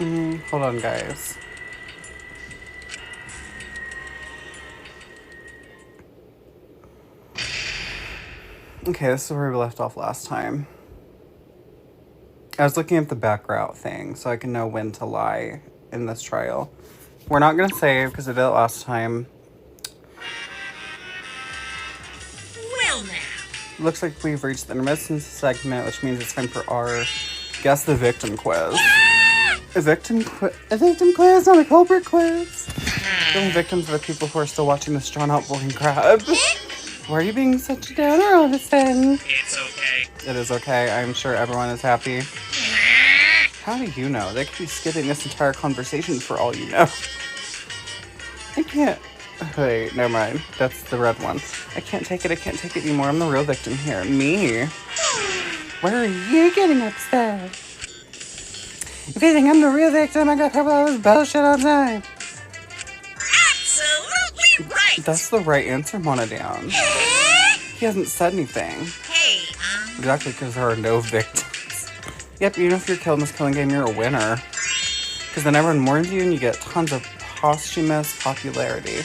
Hold on, guys. Okay, this is where we left off last time. I was looking at the back route thing so I can know when to lie in this trial. We're not going to save because I did it last time. Well, now. Looks like we've reached the intermission segment, which means it's time for our Guess the Victim quiz. A victim quiz, not a culprit quiz. The only victims are the people who are still watching this drawn-out boring crap. Why are you being such a downer all of a sudden? It's okay. It is okay. I'm sure everyone is happy. How do you know? They could be skipping this entire conversation for all you know. I can't... Wait, never mind. That's the red one. I can't take it anymore. I'm the real victim here. Me. Why are you getting upset? If you think I'm the real victim, I got to all this bullshit all the time. Absolutely right. That's the right answer, Monodown. He hasn't said anything. Hey, Exactly, because there are no victims. Yep, even if you're killed in this killing game, you're a winner. Because then everyone mourns you and you get tons of posthumous popularity.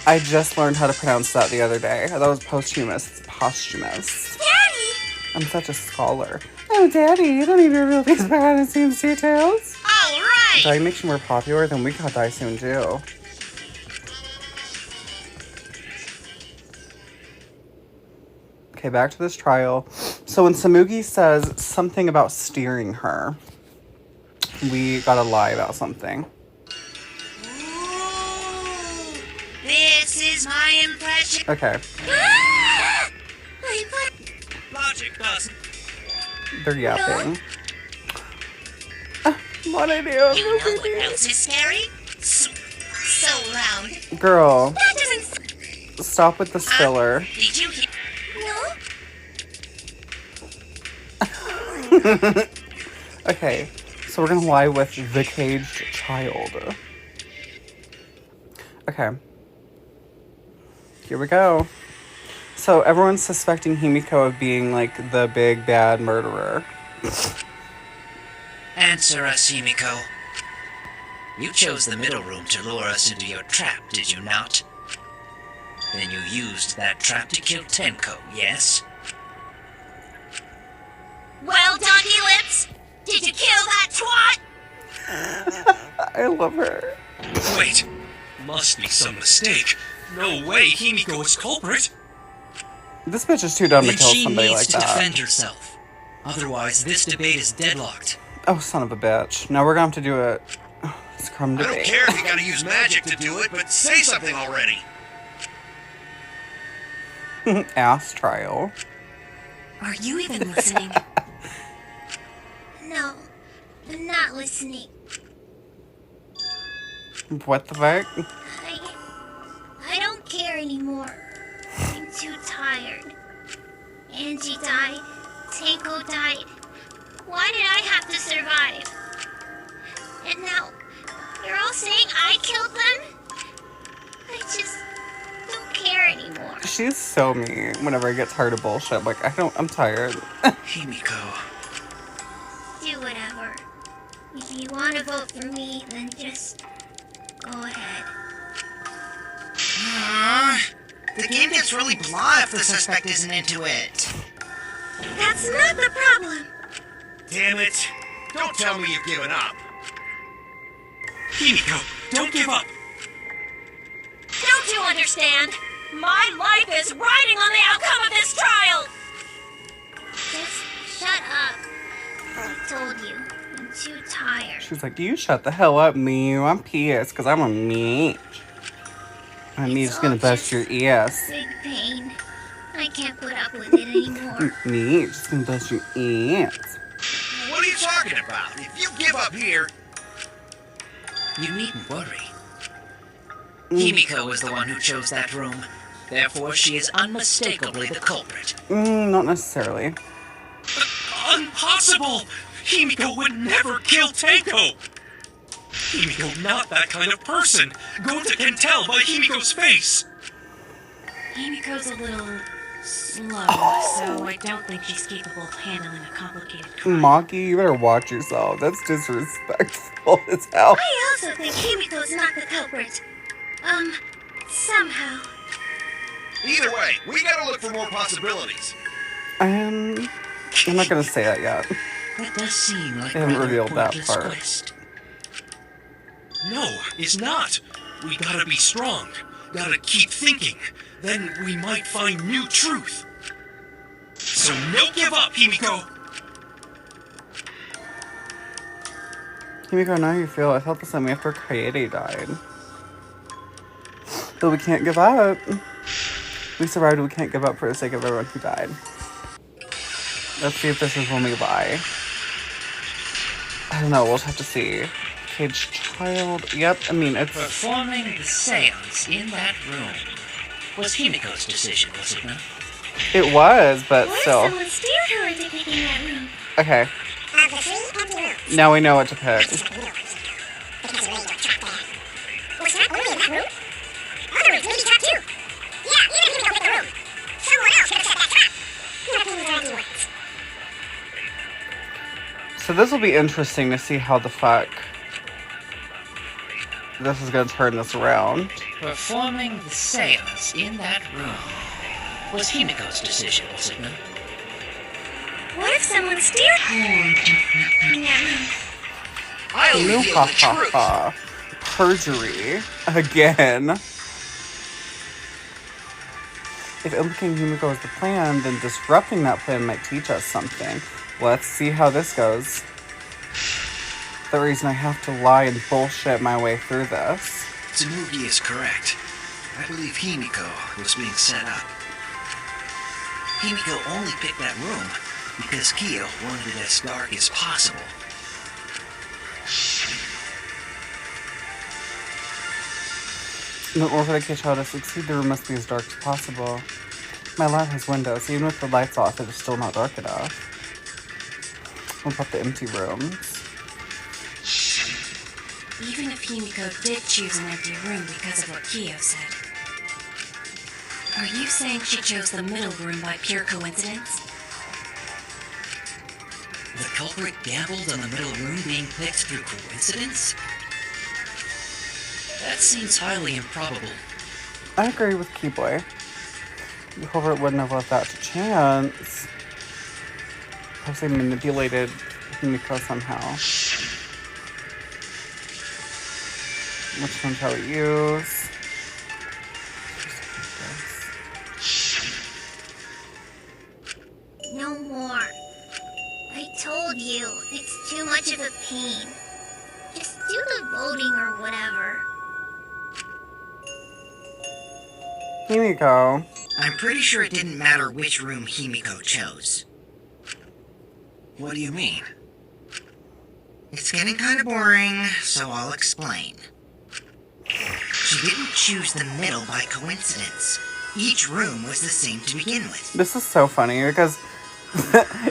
I just learned how to pronounce that the other day. I thought it was posthumous. It's posthumous. Daddy! I'm such a scholar. Oh, Daddy, you don't need to reveal these behind-the-scenes details. All right! Die makes you more popular, then we gotta die soon, too. Okay, back to this trial. So when Samugi says something about steering her, we gotta lie about something. Ooh, this is my impression. Okay, Logic doesn't. they're yapping. What I do? You know what else is scary? So loud. Girl, That doesn't... stop with the filler. Did you hear? No? Okay, so we're gonna lie with the caged child. Okay. Here we go. So everyone's suspecting Himiko of being, like, the big bad murderer. Answer us, Himiko. You chose the middle room to lure us into your trap, did you not? Then you used that trap to kill Tenko, yes? Well, Donkey Lips, did you kill that twat? I love her. Wait, must be some mistake. No way Himiko is culprit. This bitch is too dumb to Then kill she somebody needs like to that. defend herself. Otherwise, this debate is deadlocked. Oh, son of a bitch. Now we're gonna have to do it. Scrum I don't debate. care if you gotta use magic to do it, but say something already. Ass trial. Are you even listening? No, I'm not listening. What the fuck? I don't care anymore. I'm too tired. Angie died. Tanko died. Why did I have to survive? And now, you're all saying I killed them? I just don't care anymore. She's so mean whenever I get tired of bullshit. Like, I'm tired. Himiko. Do whatever. If you want to vote for me, then just go ahead. The game gets really blah if the suspect isn't into it. That's not the problem. Damn it. Don't tell me you've given up. Himiko, don't give up. Don't you understand? My life is riding on the outcome of this trial! Just shut up. I told you, I'm too tired. She's like, you shut the hell up, me. I'm pissed because I'm a meat. And me's It's gonna all bust your just ass. Big pain. I can't put up with it anymore. Me, just gonna bust your ass. What are you talking about? If you give up here... You needn't worry. Himiko is the one who chose that room. Therefore, she is unmistakably the culprit. Not necessarily. Impossible! Himiko would never kill Tanko! Himiko not that kind of person. Gota can tell by Himiko's face. Himiko's a little slow, so I don't think she's capable of handling a complicated crime. Maki, you better watch yourself. That's disrespectful as hell. I also think Himiko's not the culprit. Somehow. Either way, we gotta look for more possibilities. I'm not gonna say that yet. That does seem like They haven't rather revealed that pointless part. quest. No, it's not. We gotta be strong. Gotta keep thinking. Then we might find new truth. So no give up, Himiko! Himiko, now you feel I felt the same way after Kaede died. But we can't give up. We survived, we can't give up for the sake of everyone who died. Let's see if this is when we lie. I don't know, we'll have to see. Caged child, yep, I mean, it's... Performing the seance in that room was Himiko's decision, was it not? It was, but What still. if someone steered her into picking that room? Okay, Of the 3 empty rooms, now we know what to pick. because of the radio trap there. Was not only in that room, other rooms may be trapped too. Yeah, even if you don't pick the room, someone else could have set that trap. Not being the empty ones. So this will be interesting to see how the fuck this is gonna turn this around. Performing the seance in that room was Himiko's decision, was it not? What if someone steered her in that room? I'll New reveal ha the ha truth! ha. Perjury. Again. If implicating Himiko is the plan, then disrupting that plan might teach us something. Let's see how this goes. The reason I have to lie and bullshit my way through this. Tsunugi is correct. I believe Himiko was being set up. Himiko only picked that room because Kyo wanted it as dark as possible. In order for the kid child to succeed, the room must be as dark as possible. My lab has windows. Even with the lights off, it is still not dark enough. What about the empty rooms? Even if Himiko did choose an empty room because of what Kyo said, are you saying she chose the middle room by pure coincidence? The culprit gambled on the middle room being picked through coincidence? That seems highly improbable. I agree with Keyboy. The culprit wouldn't have left that to chance. Perhaps they manipulated Himiko somehow. Which one shall we use? No more. I told you, it's too much of a pain. Just do the voting or whatever. Himiko. I'm pretty sure it didn't matter which room Himiko chose. What do you mean? It's getting kind of boring, so I'll explain. She didn't choose the middle by coincidence. Each room was the same to begin with. This is so funny because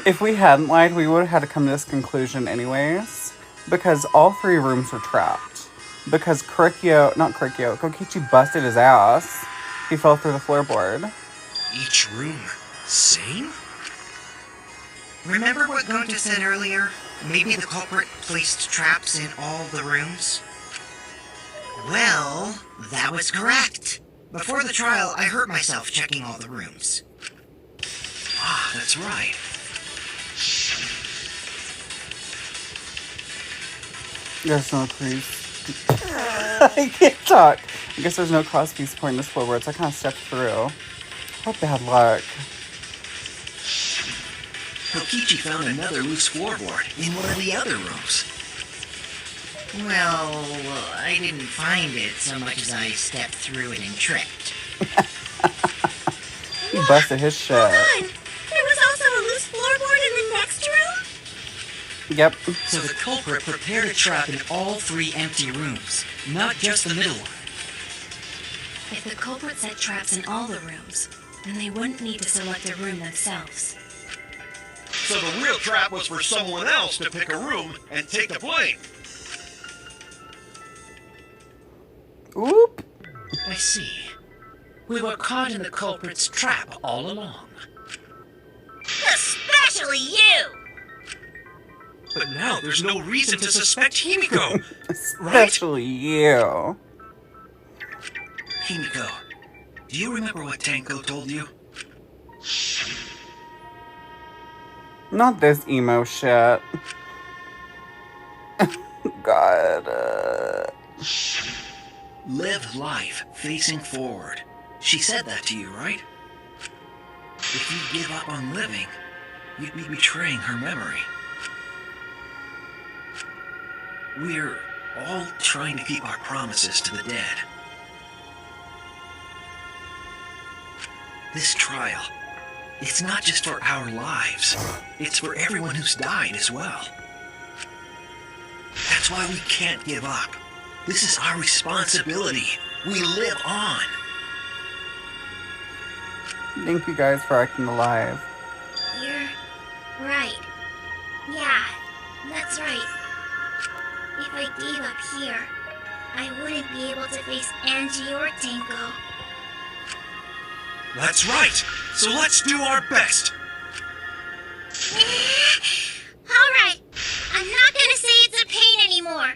if we hadn't lied, we would have had to come to this conclusion anyways. Because all 3 rooms were trapped. Because Kokichi busted his ass. He fell through the floorboard. Each room, same? Remember what Gonta said earlier? Maybe the culprit placed traps in all the rooms? Well, that was correct. Before the trial, I hurt myself checking all the rooms. Ah, that's right. There's no crease. I can't talk. I guess there's no cross piece supporting this floorboard, so I kind of stepped through. What bad luck. Kokichi found another loose floorboard in one of the other rooms. Well, I didn't find it so much as I stepped through it and tripped. He busted his shit. Hold on! There was also a loose floorboard in the next room? Yep. So the culprit prepared a trap in all 3 empty rooms, not just the middle one. If the culprit set traps in all the rooms, then they wouldn't need to select a room themselves. So the real trap was for someone else to pick a room and take the blame. Oop. I see. We were caught in the culprit's trap all along. Especially you! But now there's no reason to suspect Himiko, right? Especially you. Himiko, do you remember what Tenko told you? Not this emo shit. God. Live life facing forward. She said that to you, right? If you give up on living, you'd be betraying her memory. We're all trying to keep our promises to the dead. This trial, it's not just for our lives. It's for everyone who's died as well. That's why we can't give up. This is our responsibility. We live on. Thank you guys for acting alive. You're right. Yeah, that's right. If I gave up here, I wouldn't be able to face Angie or Tenko. That's right. So let's do our best. Alright, I'm not gonna say it's a pain anymore.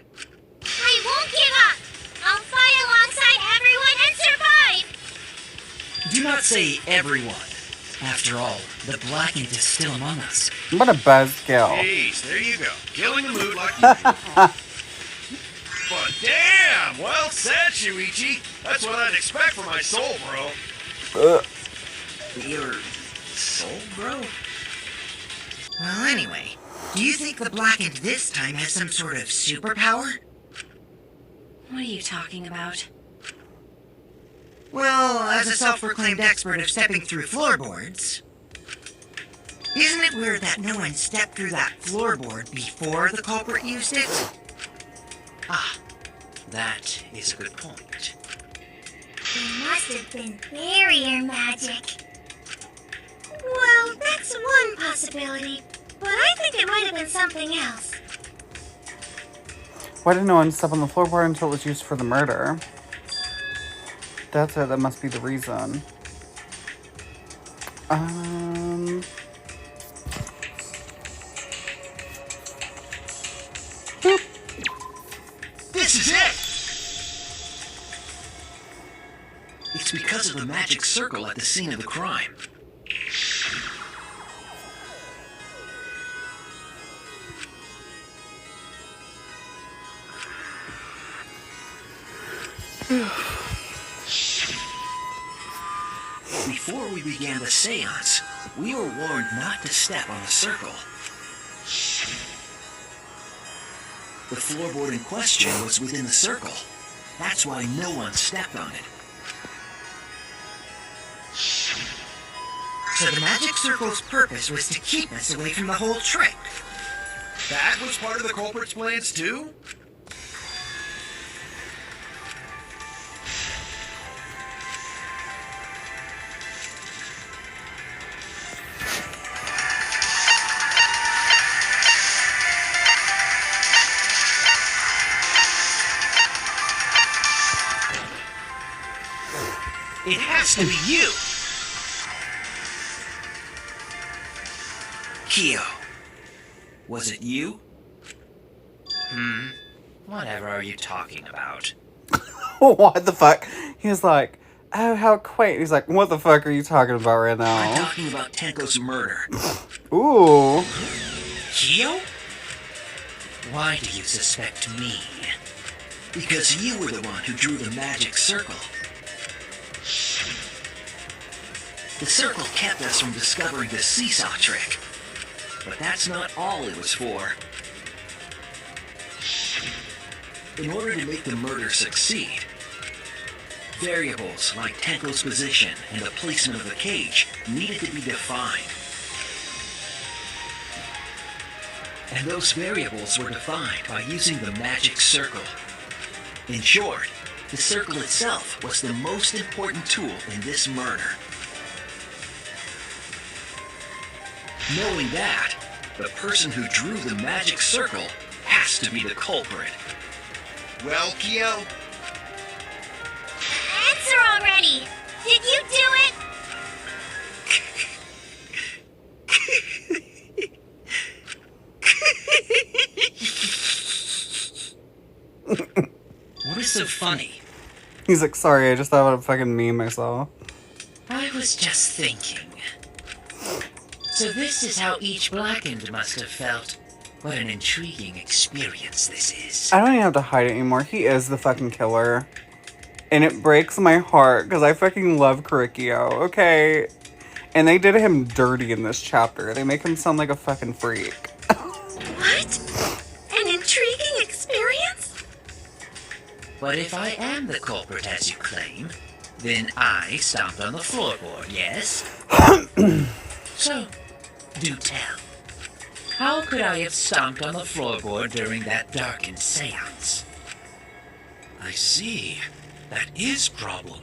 I won't give up. I'll fight alongside everyone and survive. Do not say everyone. After all, the Blackened is still among us. What a buzzkill. Jeez, there you go. Killing the mood like usual. But damn, well said, Shuichi. That's what I'd expect from my soul, bro. Your soul, bro? Well, anyway, do you think the Blackened this time has some sort of superpower? What are you talking about? Well, as a self-proclaimed expert of stepping through floorboards, isn't it weird that no one stepped through that floorboard before the culprit used it? Ah, that is a good point. It must have been barrier magic. Well, that's one possibility, but I think it might have been something else. Why did no one step on the floorboard until it was used for the murder? That's it. That must be the reason. Boop. This is it! It's because of the magic circle at the scene of the crime. Before we began the seance, we were warned not to step on the circle. The floorboard in question was within the circle. That's why no one stepped on it. So the magic circle's purpose was to keep us away from the whole trick. That was part of the culprit's plans, too? It has to be you! Kyo. Was it you? Whatever are you talking about? What the fuck? He was like, oh, how quaint. He's like, what the fuck are you talking about right I'm now? talking about Tenko's murder. Ooh. Kyo? Why do you suspect me? Because you were the one who drew the magic circle. The circle kept us from discovering the seesaw trick. But that's not all it was for. In order to make the murder succeed, variables like Tenko's position and the placement of the cage needed to be defined. And those variables were defined by using the magic circle. In short, the circle itself was the most important tool in this murder. Knowing that, the person who drew the magic circle has to be the culprit. Well, Kyo, Answer already! Did funny. He's like, sorry, I just thought of a fucking meme I saw. I was just thinking. So this is how each Blackened must have felt. What an intriguing experience this is. I don't even have to hide it anymore. He is the fucking killer. And it breaks my heart because I fucking love Kurikyo, okay? And they did him dirty in this chapter. They make him sound like a fucking freak. What? An intriguing experience? But if I am the culprit as you claim, then I stomped on the floorboard, yes? So, do tell. How could I have stomped on the floorboard during that darkened seance? I see. That is problem.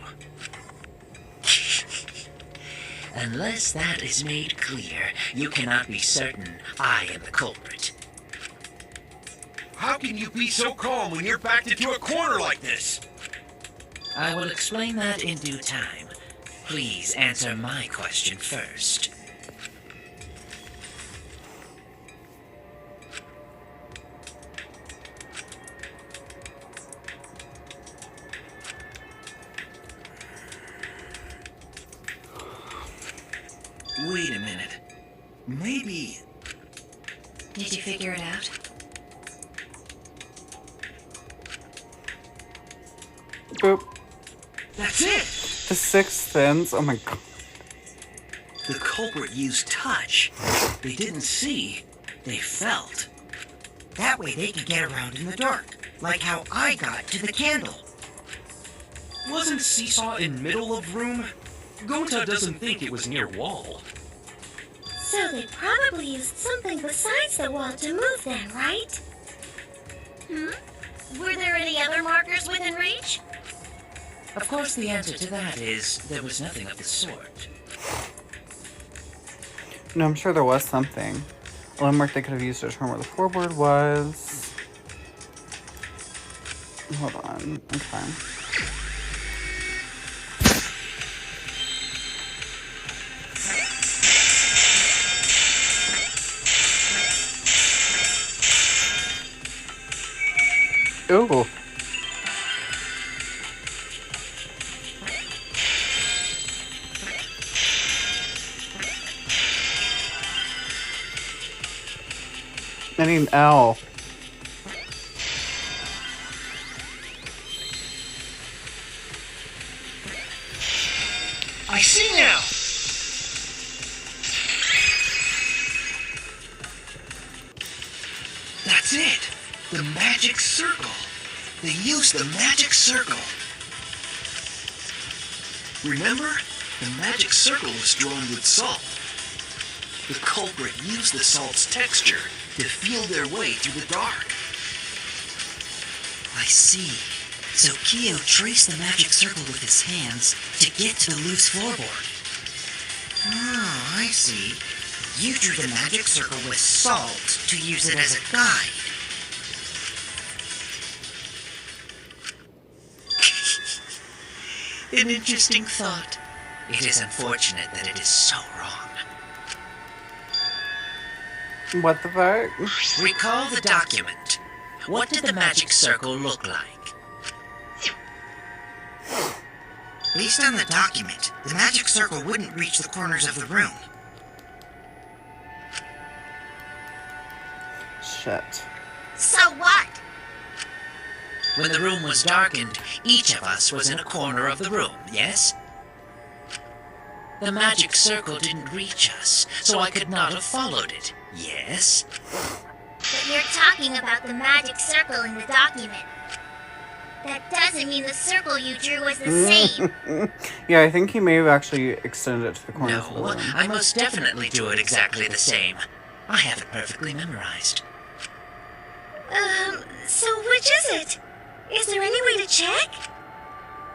Unless that is made clear, you cannot be certain I am the culprit. How can you be so calm when you're backed into a corner like this? I will explain that in due time. Please answer my question first. Wait a minute. Maybe... Did you figure it out? Boop. That's it! The Sixth Sense. Oh my god. The culprit used touch. They didn't see. They felt. That way they could get around in the dark. Like how I got to the candle. Wasn't Seesaw in middle of room? Gonta doesn't think it was near wall. So they probably used something besides the wall to move then, right? Were there any other markers within reach? Of course the answer to that is there was nothing of the sort. No, I'm sure there was something. A landmark they could have used to determine where the floorboard was. Hold on. Okay. Ooh. I need an L. I see now! That's it! The magic circle! They used the magic circle! Remember? The magic circle was drawn with salt. The culprit used the salt's texture to feel their way through the dark. I see. So Kyo traced the magic circle with his hands to get to the loose floorboard. Oh, I see. You drew the magic circle with salt to use it as a guide. An interesting thought. It is unfortunate that it is so wrong. What the fuck? Recall the document. What did the magic circle look like? Based on the document, the magic circle wouldn't reach the corners of the room. Shit. So what? When the room was darkened, each of us was in a corner of the room, yes? The magic circle didn't reach us, so I could not have followed it, yes? But you're talking about the magic circle in the document. That doesn't mean the circle you drew was the same. Yeah, I think he may have actually extended it to the corners of the No, room. I most definitely do it exactly the same. I have it perfectly memorized. So which is it? Is there any way to check?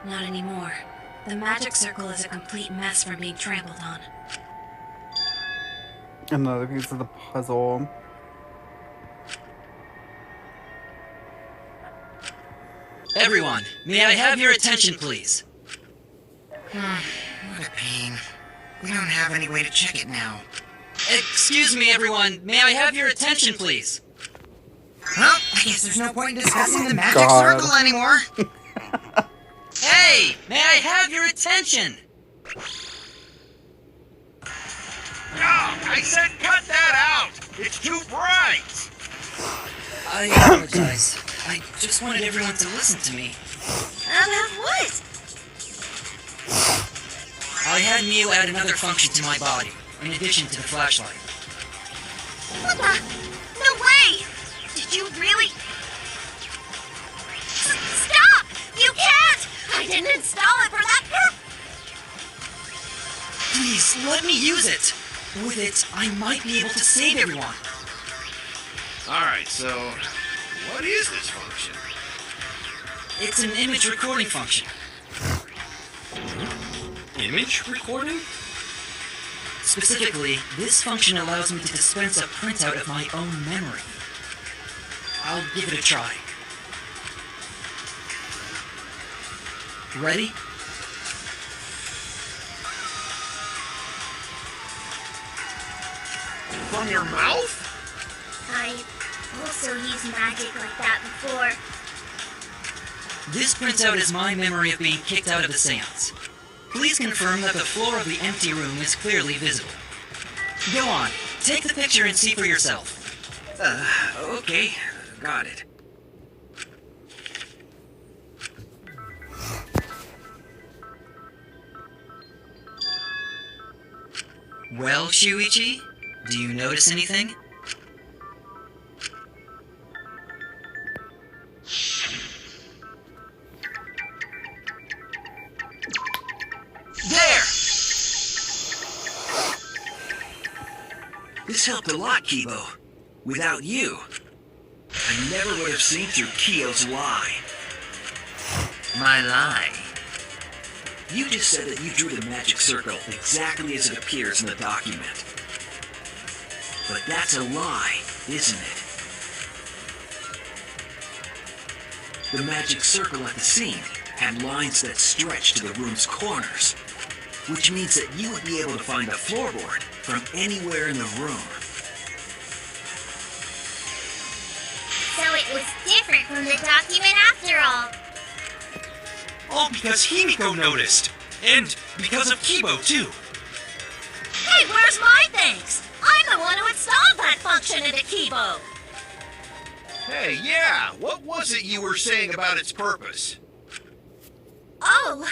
Not anymore. The magic circle is a complete mess from being trampled on. Another piece of the puzzle. Everyone, may I have your attention, please? What a pain. We don't have any way to check it now. Excuse me, everyone. May I have your attention, please? Well, I guess there's no point in discussing the magic God. circle anymore. Hey! May I have your attention? No, I said cut that out! It's too bright! I apologize. I just wanted everyone to listen to me. About what? I had Mew add another function to my body, in addition to the flashlight. What the? No way! Did you really? Stop! You can't! I didn't install it for that purpose! Please, let me use it! With it, I might be able to save everyone. Alright, so what is this function? It's an image recording function. Image recording? Specifically, this function allows me to dispense a printout of my own memory. I'll give it a try. Ready? From your mouth? I also used magic like that before. This printout is my memory of being kicked out of the seance. Please confirm that the floor of the empty room is clearly visible. Go on, take the picture and see for yourself. Okay. Got it. Well, Shuichi, do you notice anything? There! This helped a lot, Kibo. Without you, I never would have seen through Kyo's lie. My lie. You just said that you drew the magic circle exactly as it appears in the document. But that's a lie, isn't it? The magic circle at the scene had lines that stretched to the room's corners, which means that you would be able to find a floorboard from anywhere in the room. So it was different from the document after all. All because Himiko noticed. And because of Kibo, too. Hey, where's my thanks? I'm the one who installed that function into Kibo. Hey, yeah, what was it you were saying about its purpose? Oh,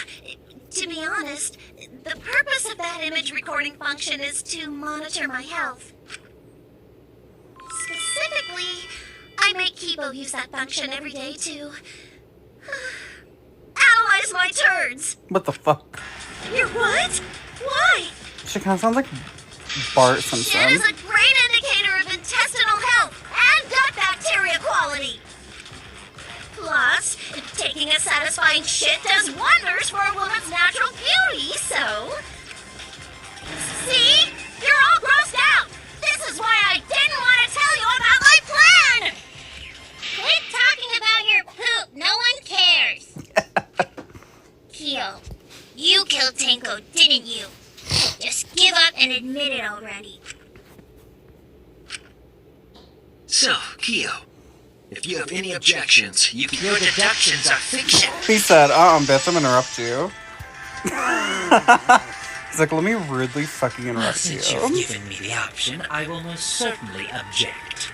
to be honest, the purpose of that image recording function is to monitor my health. Specifically, I make Kibo use that function every day to analyze my turds. What the fuck? You're what? Why? She kind of sounds like Bart Shit Simpson. is a great indicator of intestinal health and gut bacteria quality. Plus, taking a satisfying shit does wonders for a woman's natural beauty, so... See? You're all grossed out. This is why I didn't want to tell you about my plan. Quit talking about your poop. No one cares. Kyo, you killed Tenko, didn't you? Just give up and admit it already. So, Kyo, if you have any objections, you can... Your deductions are fiction. He said, bitch, I'm gonna interrupt you. He's like, let me rudely fucking interrupt Since you. you've given me the option, I will most certainly object.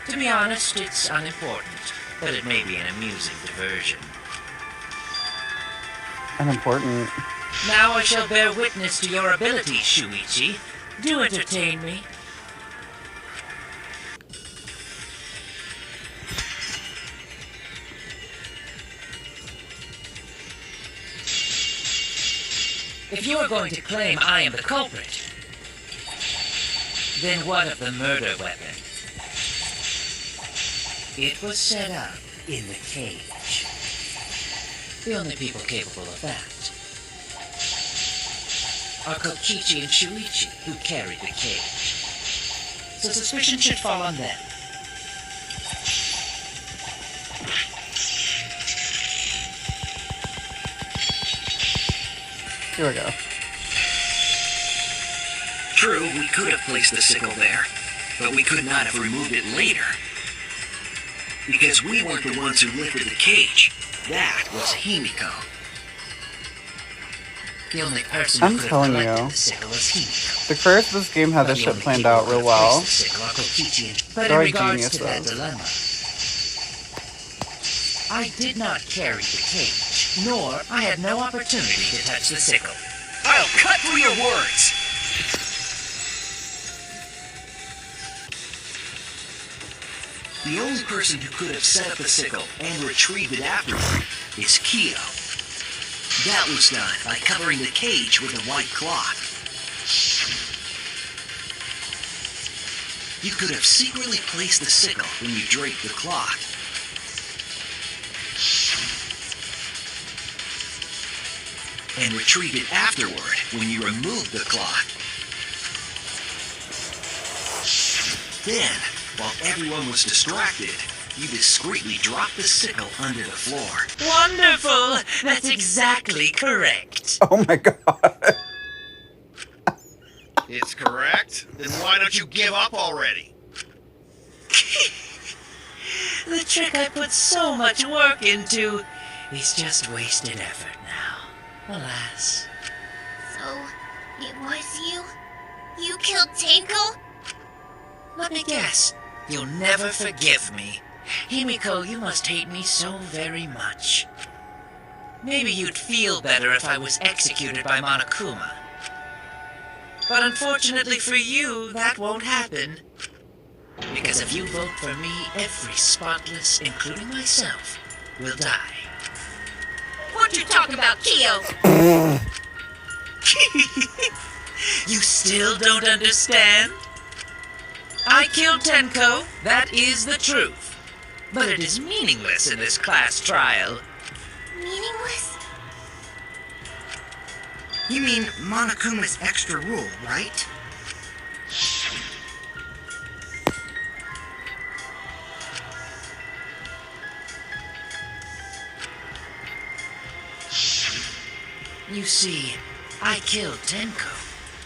To be honest, it's unimportant, but it may be an amusing diversion. Unimportant. Now I shall bear witness to your ability, Shuichi. Do entertain me. If you are going to claim I am the culprit, then what of the murder weapon? It was set up in the cage. The only people capable of that are Kokichi and Shuichi, who carried the cage. So suspicion should fall on them. Here we go. True, we could have placed the sickle there, but we could not have removed it later. Because we weren't the ones who lifted the cage. That was Himiko. The only person I'm who could have telling collected you. the sickle was Himiko. The creators of this game had this The shit only planned people out who real could well. place the sickle are Kokichi and- But They're in regards to that geniuses. dilemma, I did not carry the cage, nor I had no opportunity to touch the sickle. I'll cut through your words! The only person who could have set up the sickle and retrieved it afterward is Kyo. That was done by covering the cage with a white cloth. You could have secretly placed the sickle when you draped the cloth. And retrieved it afterward when you removed the cloth. Then, while everyone was distracted, you discreetly dropped the sickle under the floor. Wonderful! That's exactly correct. Oh my god. It's correct? Then why don't you give up already? The trick I put so much work into is just wasted effort now. Alas. So, it was you? You killed Tenko? Let me guess. You'll never forgive me. Himiko, you must hate me so very much. Maybe you'd feel better if I was executed by Monokuma. But unfortunately for you, that won't happen. Because if you vote for me, every spotless, including myself, will die. What you talking about, Kyo? You still don't understand? I killed Tenko, that is the truth. But it is meaningless in this class trial. Meaningless? You mean Monokuma's extra rule, right? You see, I killed Tenko,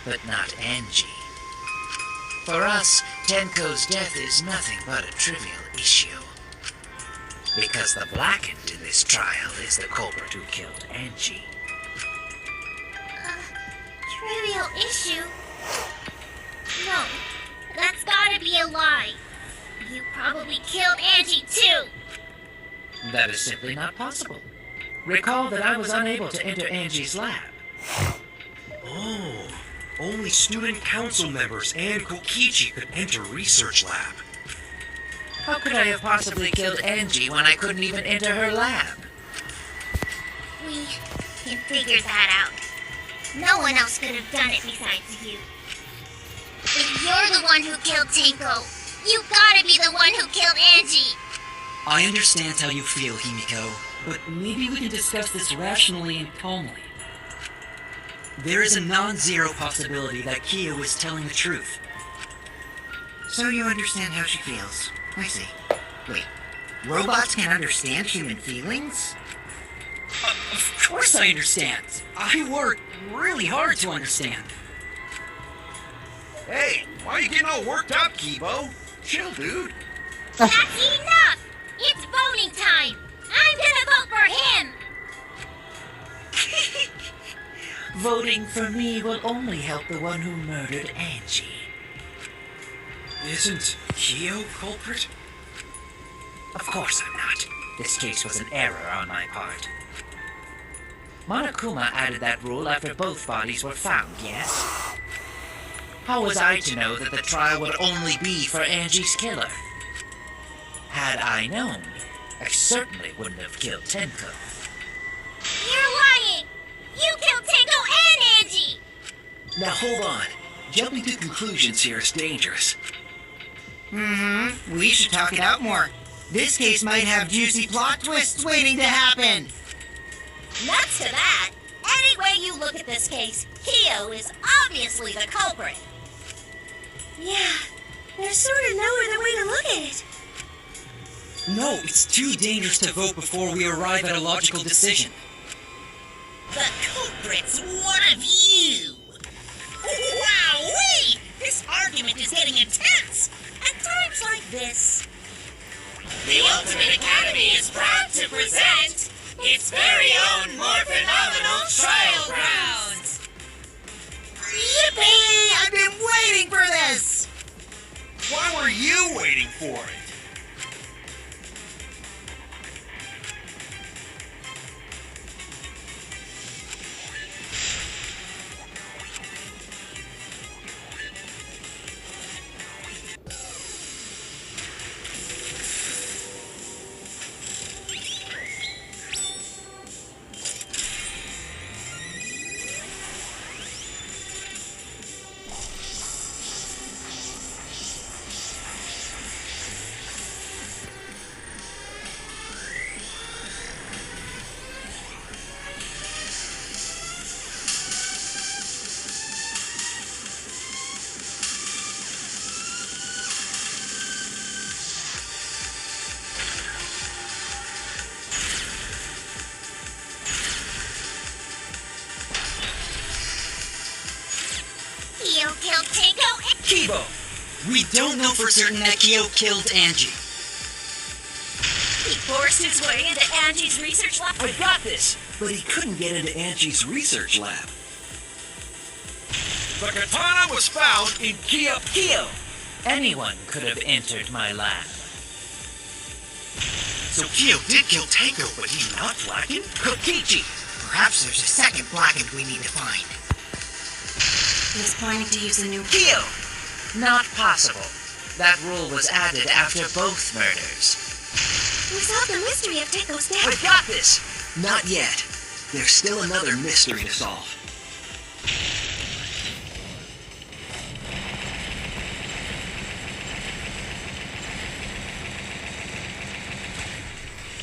but not Angie. For us, Tenko's death is nothing but a trivial issue. Because the Blackened in this trial is the culprit who killed Angie. Trivial issue? No, that's gotta be a lie. You probably killed Angie too. That is simply not possible. Recall that I was unable to enter Angie's lab. Oh, only student council members and Kokichi could enter research lab. How could I have possibly killed Angie when I couldn't even enter her lab? We can figure that out. No one else could have done it besides you. If you're the one who killed Tenko, you gotta be the one who killed Angie. I understand how you feel, Himiko, but maybe we can discuss this rationally and calmly. There is a non-zero possibility that Kia was telling the truth. So you understand how she feels. I see. Wait, robots can understand human feelings? Of course I understand. I work really hard to understand. Hey, why are you getting all worked up, Kibo? Chill, dude. That's enough! It's voting time! I'm gonna vote for him! Voting for me will only help the one who murdered Angie. Isn't Kyo culprit? Of course I'm not. This case was an error on my part. Monokuma added that rule after both bodies were found, yes? How was I to know that the trial would only be for Angie's killer? Had I known, I certainly wouldn't have killed Tenko. You're lying! You killed Tenko and Angie! Now hold on. Jumping to conclusions here is dangerous. We should talk it out more. This case might have juicy plot twists waiting to happen. Nuts to that! Any way you look at this case, Kyo is obviously the culprit. Yeah, there's sort of no other way to look at it. No, it's too dangerous to vote before we arrive at a logical decision. The culprit's one of you! Wow-wee! This argument is getting intense! At times like this, The Ultimate Academy is proud to present its very own more phenomenal trial grounds! Yippee! I've been waiting for this! Why were you waiting for it? Kyo killed Tango and Kibo! We don't know for certain that Kyo killed Angie. He forced his way into Angie's research lab. I got this! But he couldn't get into Angie's research lab. The katana was found in Kyo! Anyone could have entered my lab. So Kyo did kill Tango, but he's not blackened? Kokichi! Perhaps there's a second blackened we need to find. He was planning to use a new Kyo! Not possible. That rule was added after both murders. We solved the mystery of Tango's I death. got this! Not yet. There's still another mystery to solve.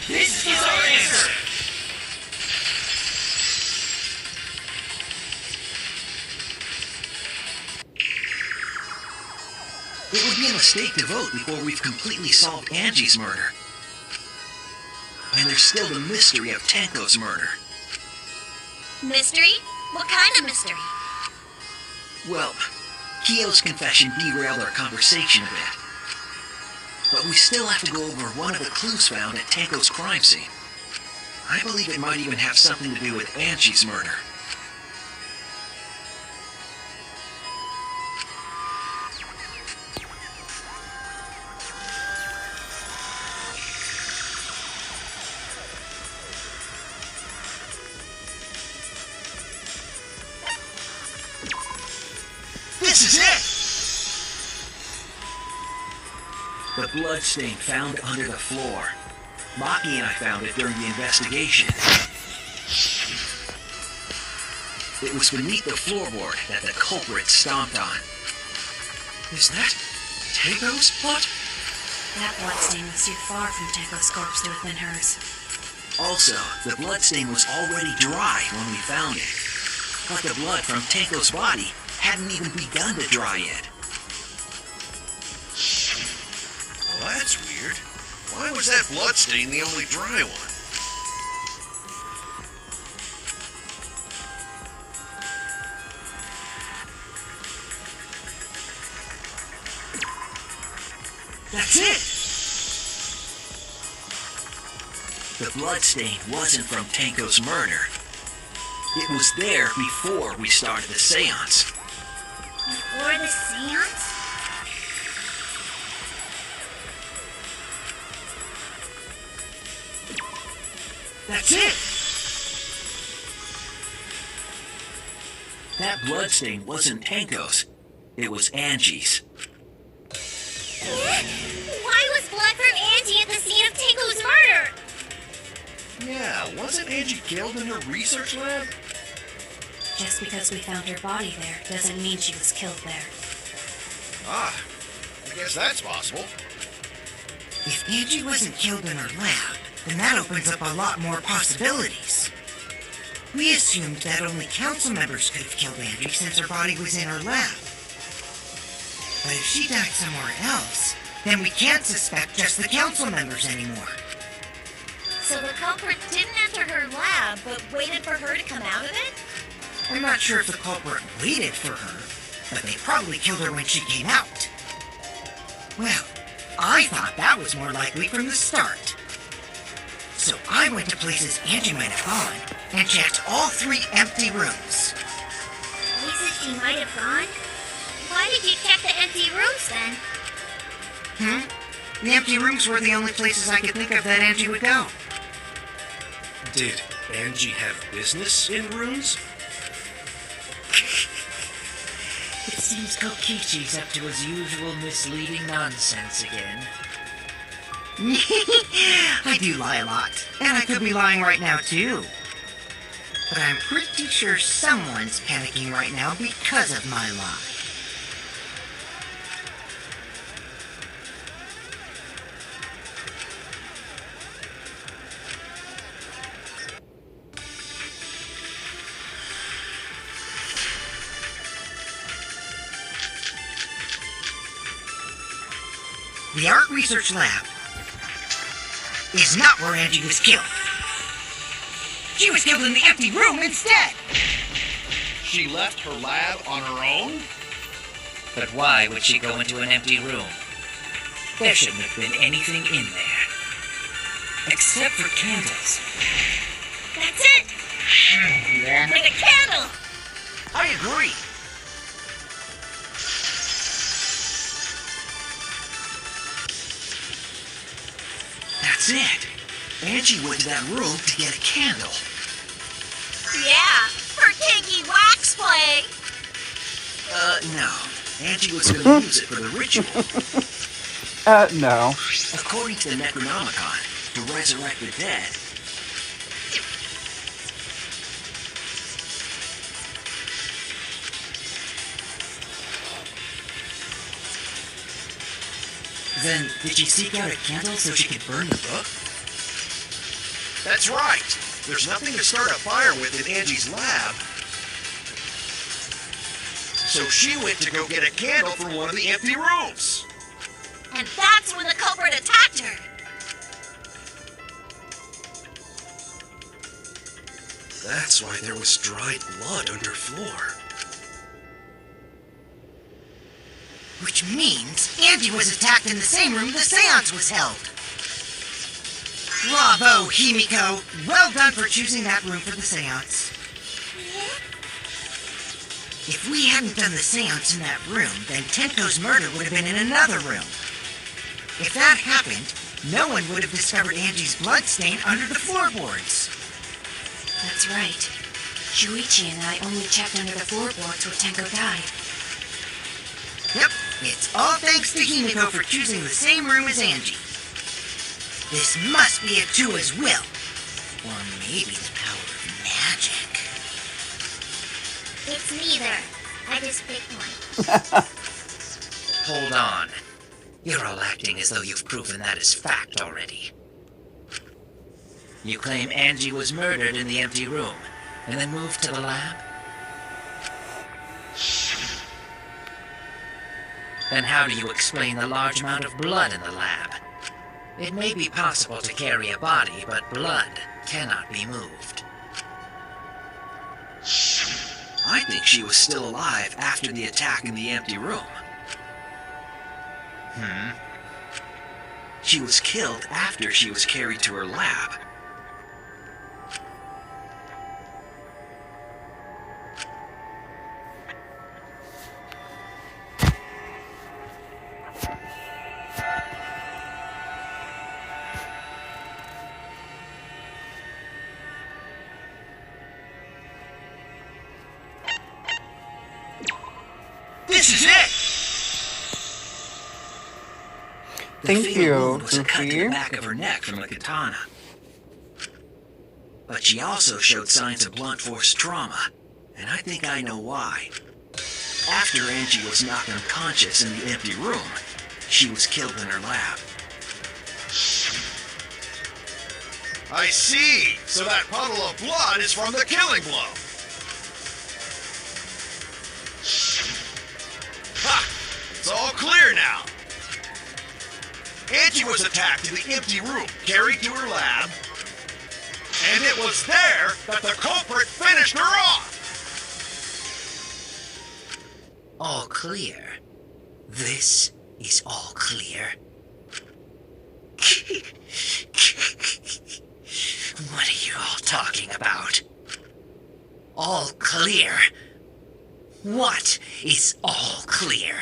This is our answer! It would be a mistake to vote before we've completely solved Angie's murder. And there's still the mystery of Tenko's murder. mystery? What kind of mystery? Well, Kyo's confession derailed our conversation a bit. But we still have to go over one of the clues found at Tenko's crime scene. I believe it might even have something to do with Angie's murder. This is it! The bloodstain found under the floor. Maki and I found it during the investigation. It was beneath the floorboard that the culprit stomped on. Is that Tango's blood? That bloodstain was too far from Tango's corpse to have been hers. Also, the bloodstain was already dry when we found it. But the blood from Tenko's body hadn't even begun to dry yet. Well, that's weird. Why was that bloodstain the only dry one? That's it! The bloodstain wasn't from Tenko's murder. It was there before we started the seance. Before the seance? That's it! That bloodstain wasn't Tenko's. It was Angie's. Why was blood from Angie at the scene of Tango's murder? Yeah, wasn't Angie killed in her research lab? Just because we found her body there doesn't mean she was killed there. Ah, I guess that's possible. If Angie wasn't killed in her lab, then that opens up a lot more possibilities. We assumed that only council members could have killed Angie since her body was in her lab. But if she died somewhere else, then we can't suspect just the council members anymore. So the culprit didn't enter her lab, but waited for her to come out of it? I'm not sure if the culprit waited for her, but they probably killed her when she came out. Well, I thought that was more likely from the start. So I went to places Angie might have gone and checked all 3 empty rooms. Places she might have gone? Why did you check the empty rooms then? The empty rooms were the only places I could think of that Angie would go. Did Angie have business in rooms? It seems Kokichi's up to his usual misleading nonsense again. I do lie a lot, and I could be lying right now too. But I'm pretty sure someone's panicking right now because of my lie. The art research lab is not where Angie was killed. She was killed in the empty room instead. She left her lab on her own? But why would she go into an empty room? There shouldn't have been anything in there. Except for candles. That's it! Like a candle! I agree. That's it. Angie went to that room to get a candle. Yeah, for kinky wax play! No. Angie was going to use it for the ritual. No. According to the Necronomicon, to resurrect the dead. Then, did she seek out a candle so she could burn the book? That's right. There's nothing to start a fire with in Angie's lab. So she went to go get a candle from one of the empty rooms. And that's when the culprit attacked her! That's why there was dried blood underfloor. Which means Angie was attacked in the same room the seance was held. Bravo, Himiko. Well done for choosing that room for the seance. If we hadn't done the seance in that room, then Tenko's murder would have been in another room. If that happened, no one would have discovered Angie's blood stain under the floorboards. That's right. Shuichi and I only checked under the floorboards where Tenko died. Yep, it's all thanks to Himiko for choosing the same room as Angie. This must be Atua's will. Or maybe the power of magic. It's neither. I just picked one. Hold on. You're all acting as though you've proven that as fact already. You claim Angie was murdered in the empty room, and then moved to the lab? Then how do you explain the large amount of blood in the lab? It may be possible to carry a body, but blood cannot be moved. I think she was still alive after the attack in the empty room. She was killed after she was carried to her lab. This is it! Thank The fatal you, wound was a cut to Goofy. the back of her neck from a katana. But she also showed signs of blunt force trauma, and I think I know why. After Angie was knocked unconscious in the empty room, she was killed in her lab. I see! So that puddle of blood is from the killing blow! Ha! It's all clear now! Angie was attacked in the empty room, carried to her lab, and it was there that the culprit finished her off! All clear. This is all clear. all clear. What is all clear?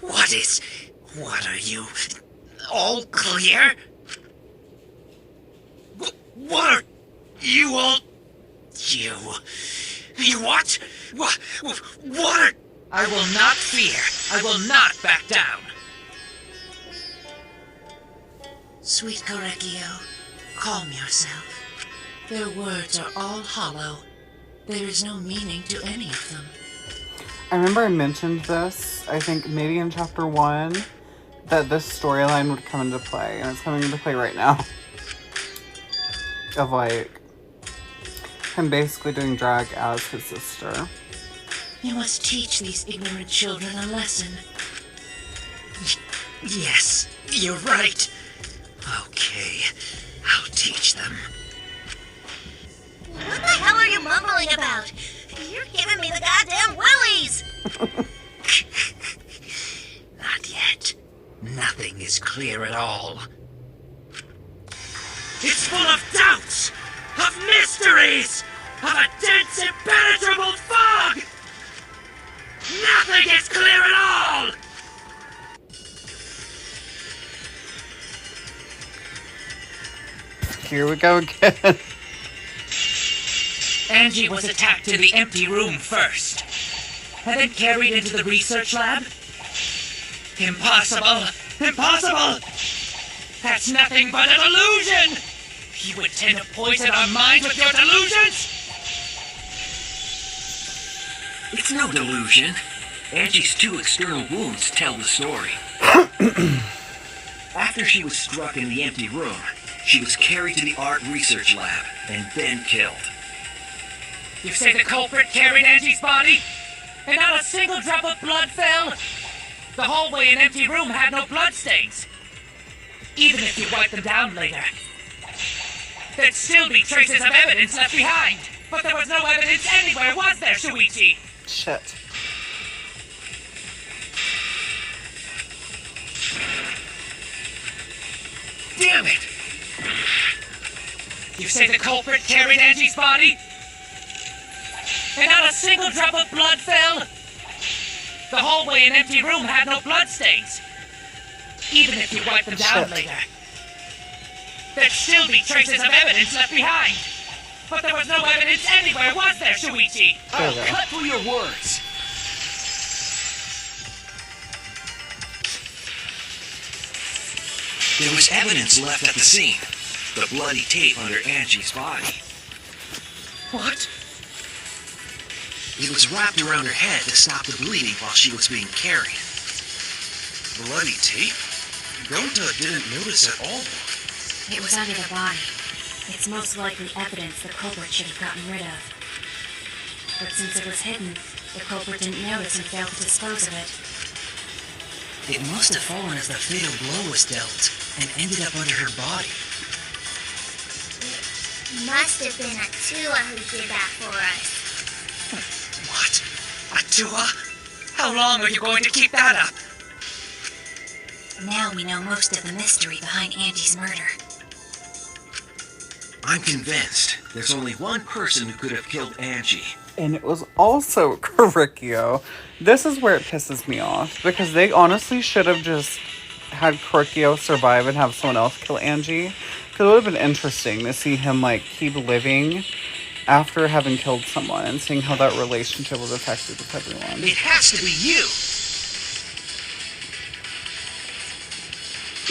What are you? All clear? What are you all? You what? What are? I will not fear. I will not back down. Sweet Korekio, calm yourself. Their words are all hollow. There is no meaning to any of them. I remember I mentioned this, I think maybe in chapter 1, that this storyline would come into play, and it's coming into play right now. Of like, him basically doing drag as his sister. You must teach these ignorant children a lesson. Yes, you're right. Okay, I'll teach them. What the hell are you mumbling about? You're giving me the goddamn willies! Not yet. Nothing is clear at all. It's full of doubts, of mysteries, of a dense, impenetrable fog! Nothing is clear at all! Here we go again. Angie was attacked in the empty room first, and then carried into the research lab? Impossible! Impossible! That's nothing but a delusion! You intend to poison our minds with your delusions? It's no delusion. Angie's 2 external wounds tell the story. After she was struck in the empty room, she was carried to the art research lab and then killed. You say the culprit carried Angie's body? And not a single drop of blood fell? The hallway and empty room had no bloodstains. Even if you wipe them down later, there'd still be traces of evidence left behind. But there was no evidence anywhere, was there, Shuichi? Shit. Damn it! You say the culprit carried Angie's body? And not a single drop of blood fell? The hallway and empty room had no bloodstains. Even if you wipe them down Shit. later, there'd still be traces of evidence left behind. But there was no evidence anywhere, was there, Shuichi? There we go. Cut through your words. There was evidence left at the scene. The bloody tape under Angie's body. What? It was wrapped around her head to stop the bleeding while she was being carried. Bloody tape? Gonta didn't notice at all. It was under the body. It's most likely evidence the culprit should have gotten rid of. But since it was hidden, the culprit didn't notice and failed to dispose of it. It must have fallen as the fatal blow was dealt and ended up under her body. Must have been Atua who did that for us. What? Atua? How long are you going to keep that up? Now we know most of the mystery behind Andy's murder. I'm convinced there's only one person who could have killed Angie. And it was also Kurikyo. This is where it pisses me off, because they honestly should have just had Kurikyo survive and have someone else kill Angie. Because it would have been interesting to see him, like, keep living after having killed someone and seeing how that relationship was affected with everyone. It has to be you!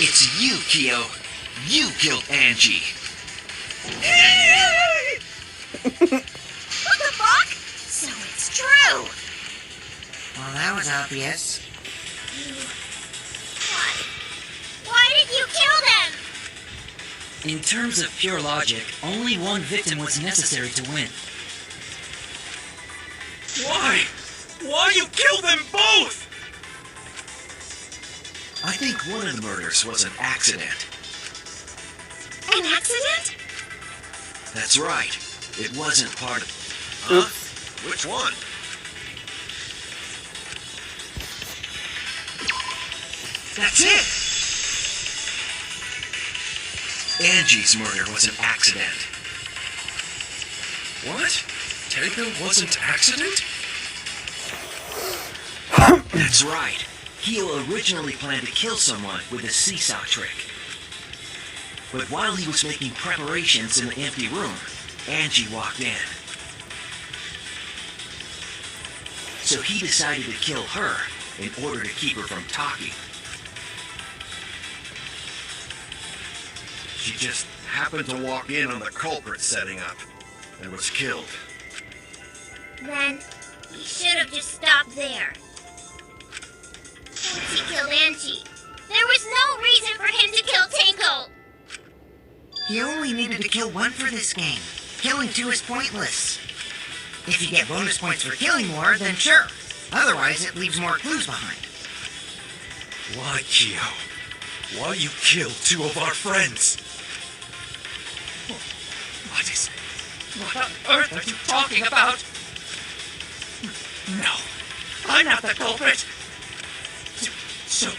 It's you, Kyo. You killed Angie. What the fuck? So it's true! Well, that was obvious. Why did you kill them? In terms of pure logic, only one victim was necessary to win. Why? Why you killed them both? I think one of the murders was an accident. An accident? That's right. It wasn't part of... Huh? Which one? That's it! Angie's murder was an accident. What? Tenko wasn't accident? That's right. Kyo originally planned to kill someone with a seesaw trick. But while he was making preparations in the empty room, Angie walked in. So he decided to kill her in order to keep her from talking. She just happened to walk in on the culprit setting up and was killed. Then, he should have just stopped there. Once he killed Angie, there was no reason for him to kill Tenko. You only needed to kill one for this game. Killing two is pointless. If you get bonus points for killing more, then sure. Otherwise, it leaves more clues behind. Why, Kyo? Why you killed two of our friends? What on earth are you talking about? No, I'm not the culprit. So,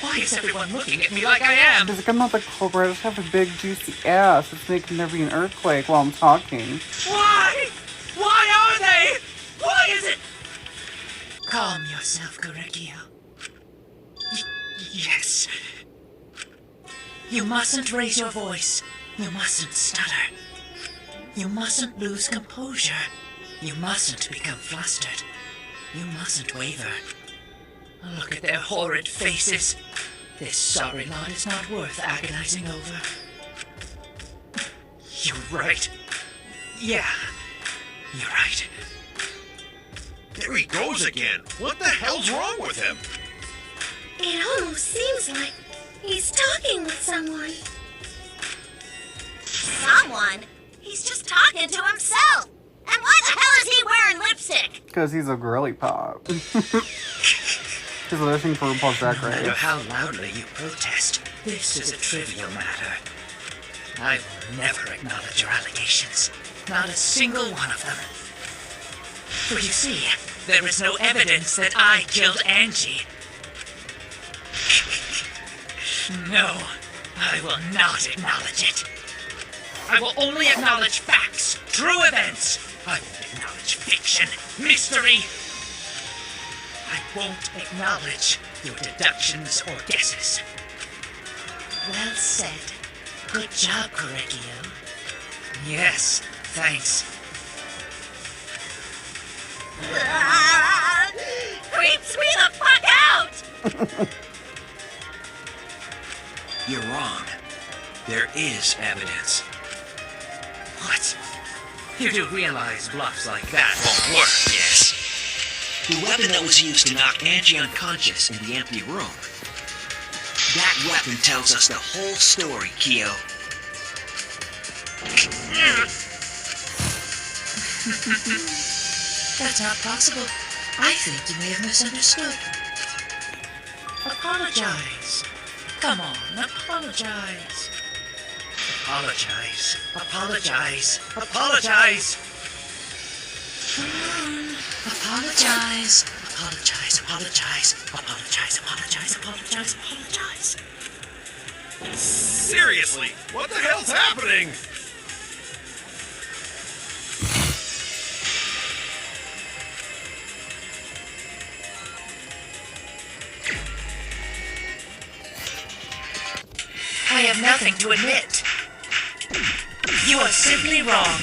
why is everyone looking at me like I am? He's like, I'm not the culprit, I just have a big juicy ass. It's making there be an earthquake while I'm talking. Why? Why are they? Why is it? Calm yourself, Korekio. Yes. You mustn't raise your voice. You mustn't stutter. You mustn't lose composure. You mustn't become flustered. You mustn't waver. Look at their horrid faces. This sorry lot is not worth agonizing over. You're right. Yeah, you're right. There he goes again. What the hell's wrong with him? It almost seems like he's talking with someone. Someone? He's just talking to himself. And why the hell is he wearing lipstick? Because he's a girly pop. He's listening for RuPaul's Drag No matter Race. how loudly you protest, this is a trivial matter. I will never acknowledge your allegations. Not a single one of them. For you see, there is no evidence that I killed Angie. No, I will not acknowledge it. I will only acknowledge facts, true events. I won't acknowledge fiction, mystery. I won't acknowledge your deductions or guesses. Well said. Good job, Korekio. Yes, thanks. Creeps me the fuck out! You're wrong. There is evidence. What? You do realize bluffs like that won't work, yes? The weapon that was used to knock Angie unconscious in the empty room. That weapon tells us the whole story, Kyo. That's not possible. I think you may have misunderstood. Apologize. Come on, apologize. Apologize. Apologize. Apologize. Come on. Apologize. Apologize. Apologize. Apologize. Apologize. Apologize. Apologize. Seriously, what the hell's happening? I have nothing to admit. You are simply wrong.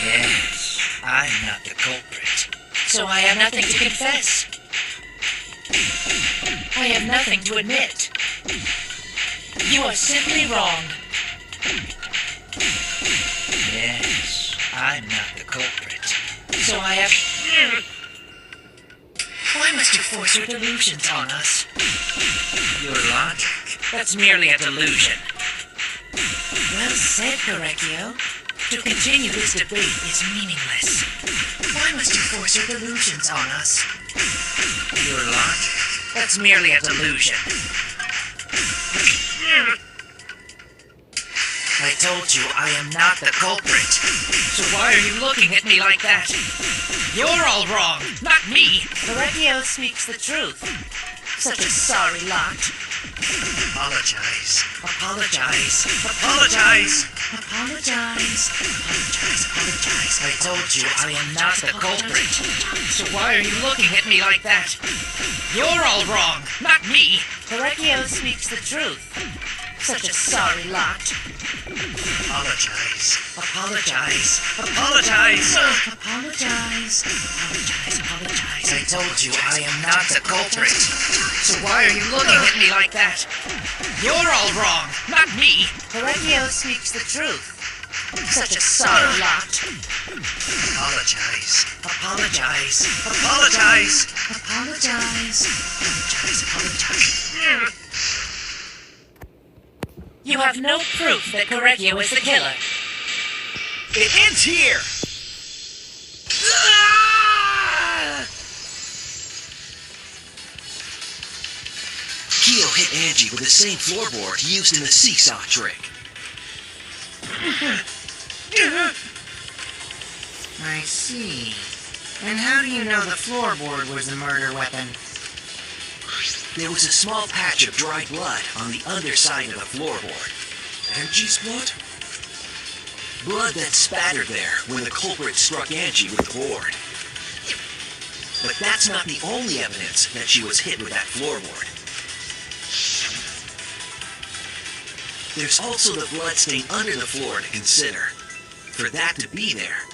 Yes, I'm not the culprit. So I have nothing to confess. I have nothing to admit. You are simply wrong. Yes, I'm not the culprit. So I have... Why must you force your delusions on us? Your logic? That's merely a delusion. Well said, Korekio. To continue this debate is meaningless. Why must you force your delusions on us? Your logic? That's merely a delusion. I told you I am not the culprit. So why are you looking at me like that? You're all wrong, not me. Korekio speaks the truth. Such a sorry lot. Apologize. Apologize. Apologize. Apologize. Apologize. I told you I am not the culprit. So why are you looking at me like that? You're all wrong, not me. Correcchio speaks the truth. Such a sorry lot. Apologize. Apologize. Apologize. Apologize. Apologize. I told you I am not the culprit. So why are you looking at me like that? You're all wrong, not me. Correcchio speaks the truth. Such a sorry lot. Apologize. Apologize. Apologize. Apologize. Apologize. You have no proof that Correcchio is the killer. It ends here! Keo hit Angie with the same floorboard used in the seesaw trick. I see. And how do you know the floorboard was the murder weapon? There was a small patch of dry blood on the underside of the floorboard. Angie's blood? Blood that spattered there when the culprit struck Angie with the board. But that's not the only evidence that she was hit with that floorboard. There's also the blood stain under the floor to consider. For that to be there,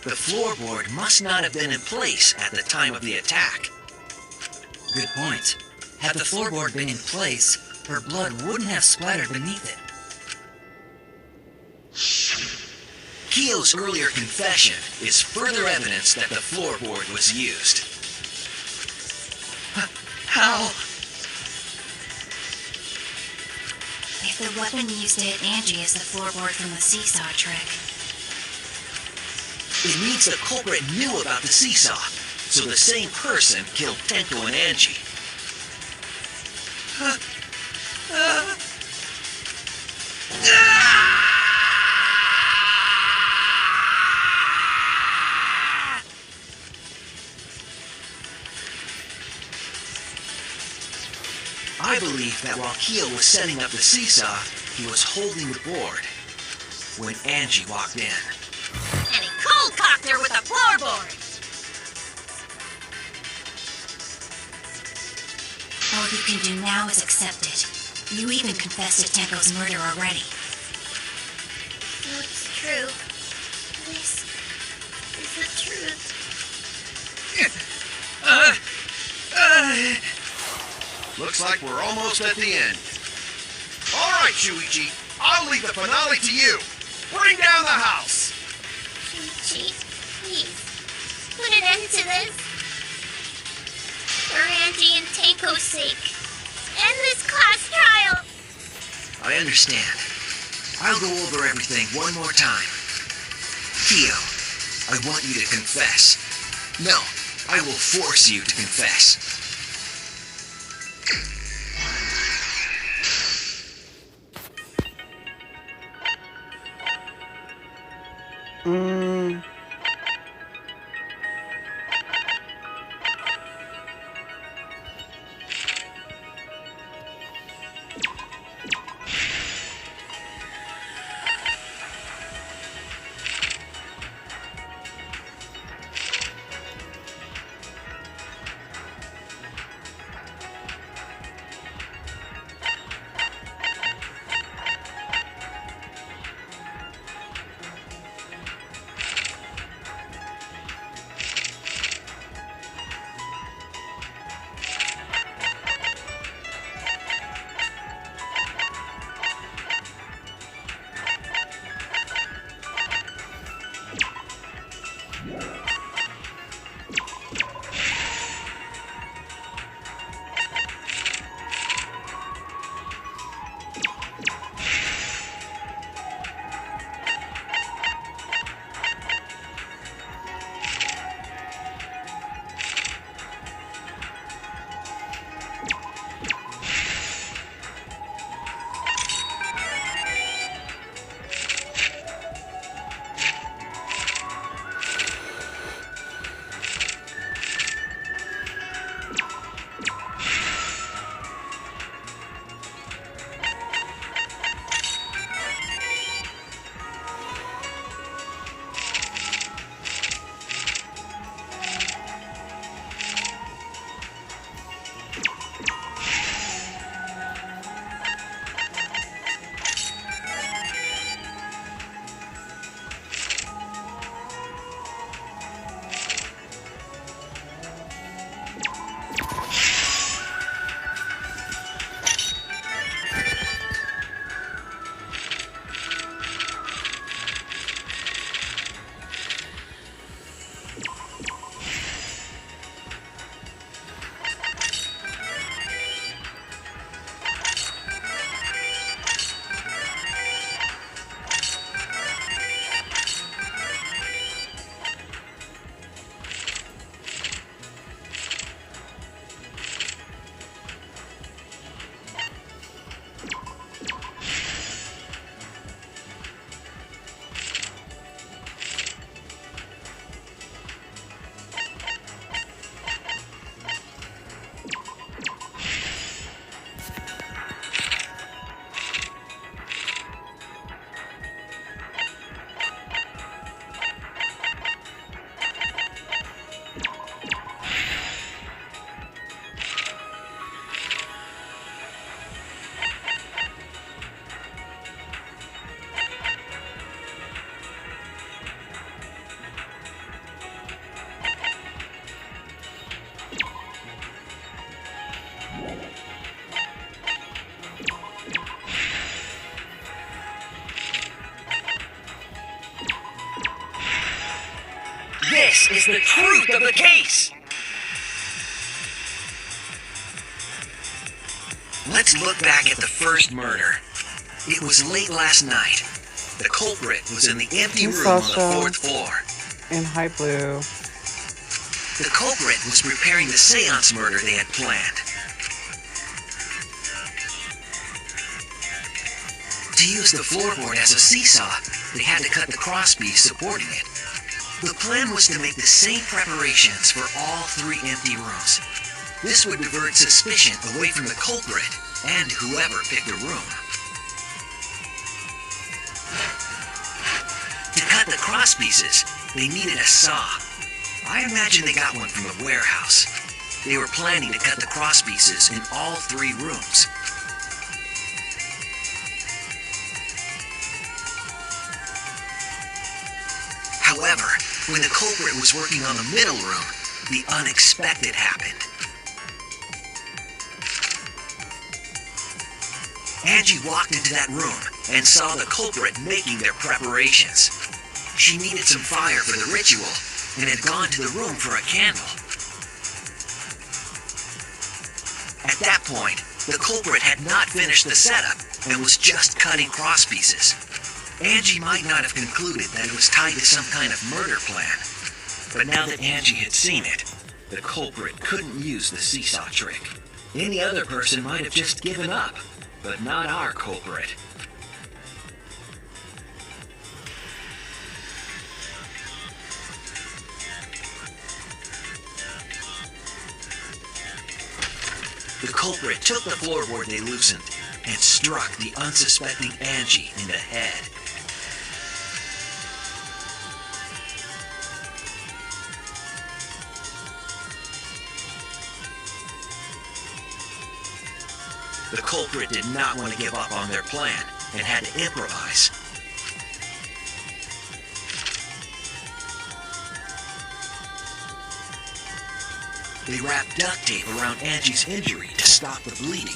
the floorboard must not have been in place at the time of the attack. Good point. Had the floorboard been in place, her blood wouldn't have splattered beneath it. Keo's earlier confession is further evidence that the floorboard was used. How? If the weapon used to hit Angie is the floorboard from the seesaw trick, It means the culprit knew about the seesaw, so the same person killed Tenko and Angie. I believe that while Keo was setting up the seesaw, he was holding the board when Angie walked in. And he cold-cocked her with a floorboard. all you can do now is accept it. You even confessed to Tenko's murder already. That's true. This is the truth. Looks like we're almost at the end. All right, Shuichi. I'll leave the finale to you. Bring down the house. Shuichi, please, put an end to this. For Angie and Tenko's sake. End this class trial. I understand. I'll go over everything one more time. Keo, I want you to confess. No, I will force you to confess. of the case. Let's look back at the first murder. It was late last night. The culprit was in the empty Hey, room on the Sasha. 4th floor. And hi, Blue. The culprit was preparing the seance murder they had planned. To use the floorboard as a seesaw, they had to cut the crosspiece supporting it. The plan was to make the same preparations for all 3 empty rooms. This would divert suspicion away from the culprit and whoever picked the room. To cut the crosspieces, they needed a saw. I imagine they got one from the warehouse. They were planning to cut the crosspieces in all 3 rooms. However, when the culprit was working on the middle room, the unexpected happened. Angie walked into that room and saw the culprit making their preparations. She needed some fire for the ritual and had gone to the room for a candle. At that point, the culprit had not finished the setup and was just cutting crosspieces. Angie might not have concluded that it was tied to some kind of murder plan. But now that Angie had seen it, the culprit couldn't use the seesaw trick. Any other person might have just given up, but not our culprit. The culprit took the floorboard they loosened and struck the unsuspecting Angie in the head. The culprit did not want to give up on their plan and had to improvise. They wrapped duct tape around Angie's injury to stop the bleeding.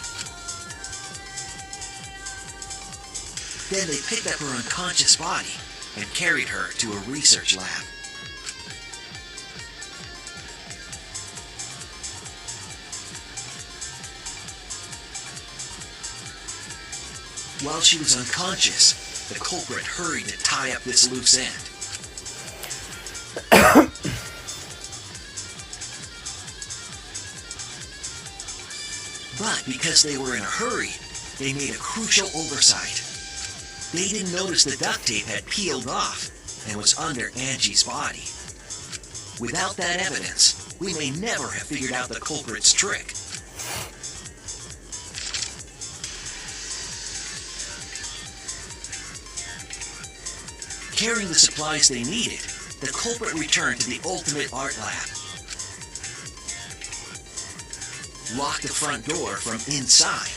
Then they picked up her unconscious body and carried her to a research lab. While she was unconscious, the culprit hurried to tie up this loose end. But because they were in a hurry, they made a crucial oversight. They didn't notice the duct tape had peeled off and was under Angie's body. Without that evidence, we may never have figured out the culprit's trick. Carrying the supplies they needed, the culprit returned to the ultimate art lab. Locked the front door from inside.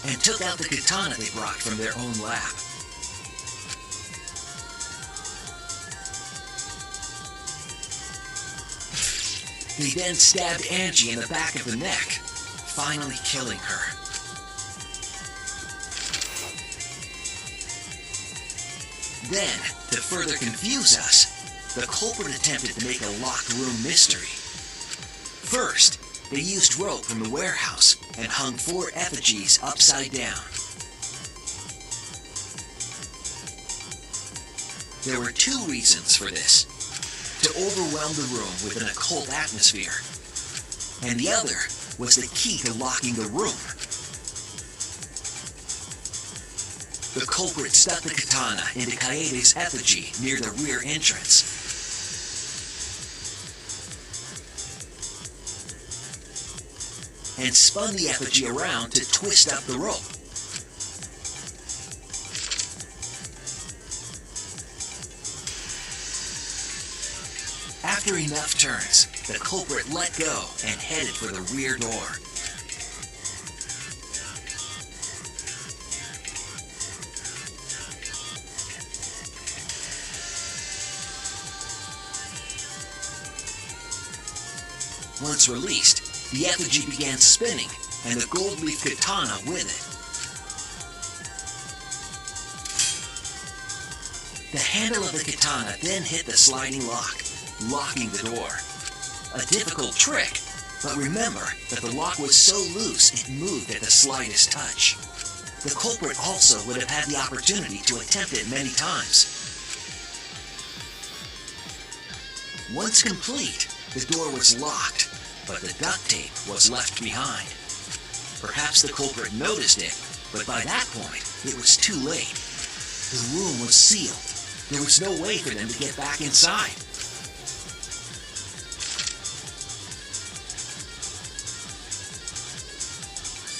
And took out the katana they brought from their own lab. They then stabbed Angie in the back of the neck, finally killing her. Then, to further confuse us, the culprit attempted to make a locked room mystery. First, they used rope from the warehouse and hung 4 effigies upside down. There were 2 reasons for this: to overwhelm the room with an occult atmosphere, and the other was the key to locking the room. The culprit stuck the katana into Kaede's effigy near the rear entrance. And spun the effigy around to twist up the rope. After enough turns, the culprit let go and headed for the rear door. Once released, the effigy began spinning, and the gold leaf katana with it. The handle of the katana then hit the sliding lock, locking the door. A difficult trick, but remember that the lock was so loose it moved at the slightest touch. The culprit also would have had the opportunity to attempt it many times. Once complete, the door was locked, but the duct tape was left behind. Perhaps the culprit noticed it, but by that point, it was too late. The room was sealed. There was no way for them to get back inside.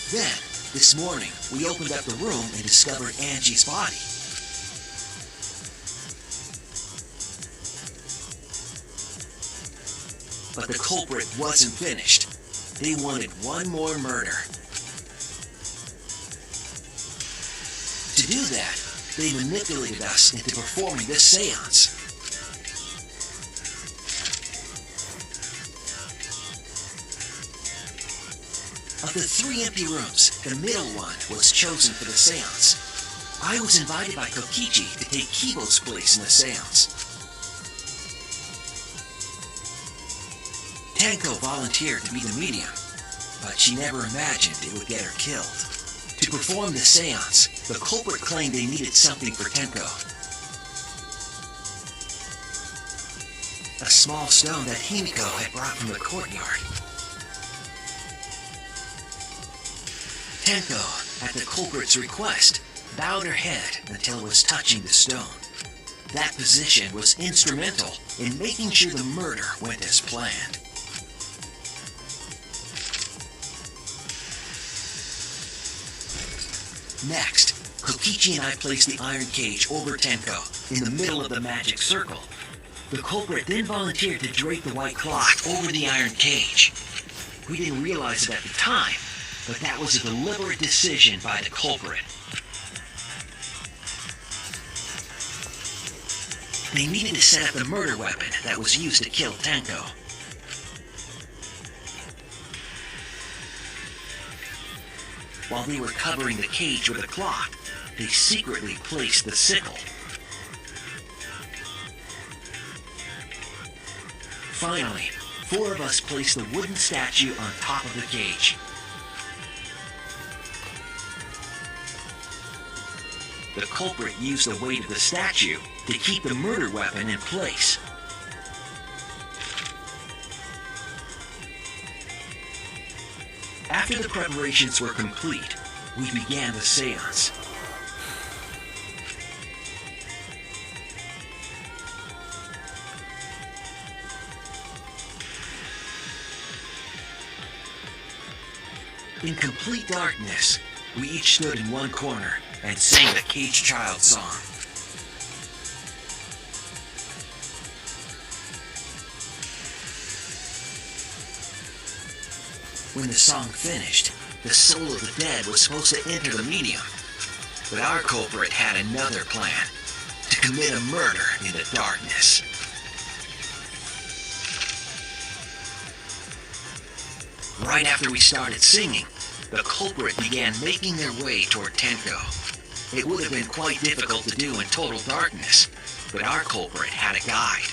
Then, this morning, we opened up the room and discovered Angie's body. But the culprit wasn't finished. They wanted one more murder. To do that, they manipulated us into performing this seance. Of the 3 empty rooms, the middle one was chosen for the seance. I was invited by Kokichi to take Kibo's place in the seance. Tenko volunteered to be the medium, but she never imagined it would get her killed. To perform the seance, the culprit claimed they needed something for Tenko. A small stone that Himiko had brought from the courtyard. Tenko, at the culprit's request, bowed her head until it was touching the stone. That position was instrumental in making sure the murder went as planned. Next, Kokichi and I placed the iron cage over Tenko, in the middle of the magic circle. The culprit then volunteered to drape the white cloth over the iron cage. We didn't realize it at the time, but that was a deliberate decision by the culprit. They needed to set up the murder weapon that was used to kill Tenko. While they were covering the cage with a cloth, they secretly placed the sickle. Finally, 4 of us placed the wooden statue on top of the cage. The culprit used the weight of the statue to keep the murder weapon in place. After the preparations were complete, we began the seance. In complete darkness, we each stood in one corner and sang the Cage Child song. When the song finished, the soul of the dead was supposed to enter the medium, but our culprit had another plan, to commit a murder in the darkness. Right after we started singing, the culprit began making their way toward Tenko. It would have been quite difficult to do in total darkness, but our culprit had a guide.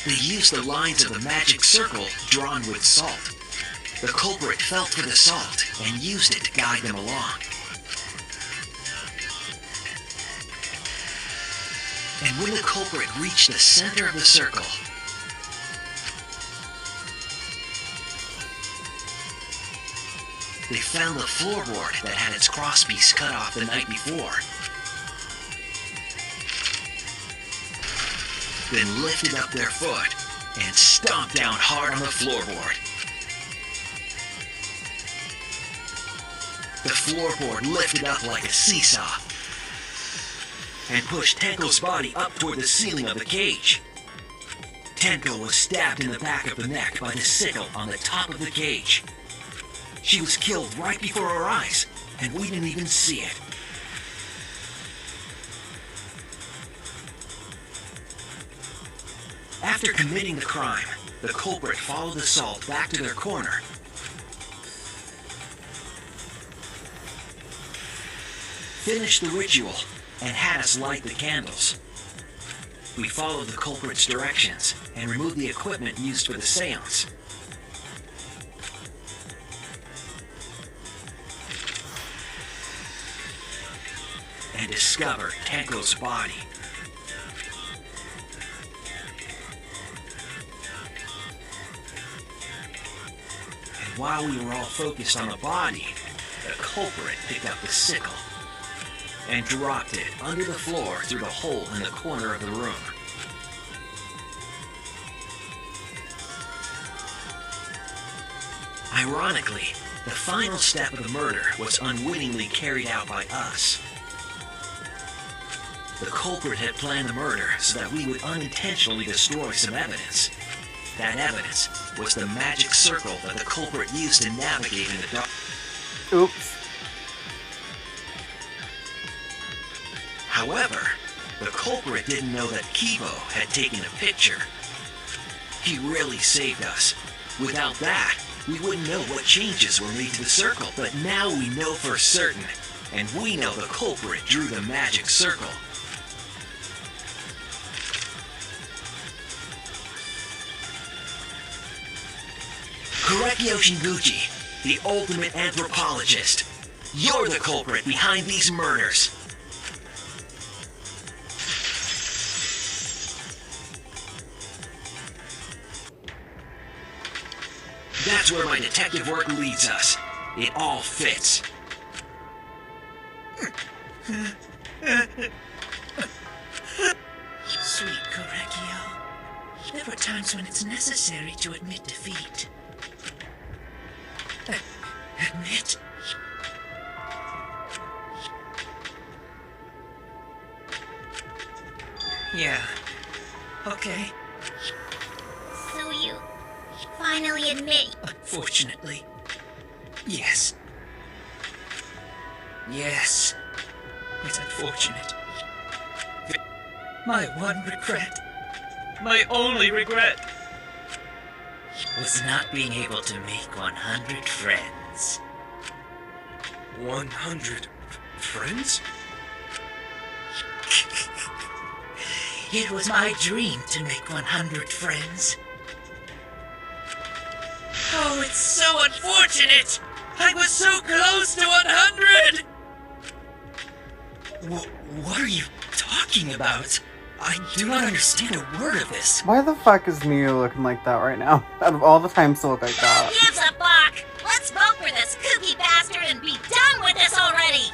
They used the lines of the magic circle drawn with salt. The culprit felt for the salt and used it to guide them along. And when the culprit reached the center of the circle, they found the floorboard that had its crosspiece cut off the night before. Then lifted up their foot and stomped down hard on the floorboard. The floorboard lifted up like a seesaw and pushed Tenko's body up toward the ceiling of the cage. Tenko was stabbed in the back of the neck by the sickle on the top of the cage. She was killed right before our eyes, and we didn't even see it. After committing the crime, the culprit followed the salt back to their corner. finished the ritual and had us light the candles. We followed the culprit's directions and removed the equipment used for the seance. And discovered Tenko's body. And while we were all focused on the body, the culprit picked up the sickle and dropped it under the floor through the hole in the corner of the room. Ironically, the final step of the murder was unwittingly carried out by us. The culprit had planned the murder so that we would unintentionally destroy some evidence. That evidence was the magic circle that the culprit used to navigate in the dark. Oops. However, the culprit didn't know that Kibo had taken a picture. He really saved us. Without that, we wouldn't know what changes were made to the circle. But now we know for certain, and we know the culprit drew the magic circle. Kurekyo Shinguchi, the ultimate anthropologist. You're the culprit behind these murders. That's where my detective work leads us. It all fits. Sweet Correcchio, there are times when it's necessary to admit defeat. Admit? Yeah. Okay. So you finally admit. Unfortunately. Yes. Yes. It's unfortunate. My one regret, my only regret, was not being able to make 100 friends. 100 friends? It was my dream to make 100 friends. Oh, it's so unfortunate! I was so close to 100! What are you talking about? I do not understand a word of this. Why the fuck is Miu looking like that right now? Out of all the times to look like that. Who gives a fuck? Let's vote for this kooky bastard and be done with this already!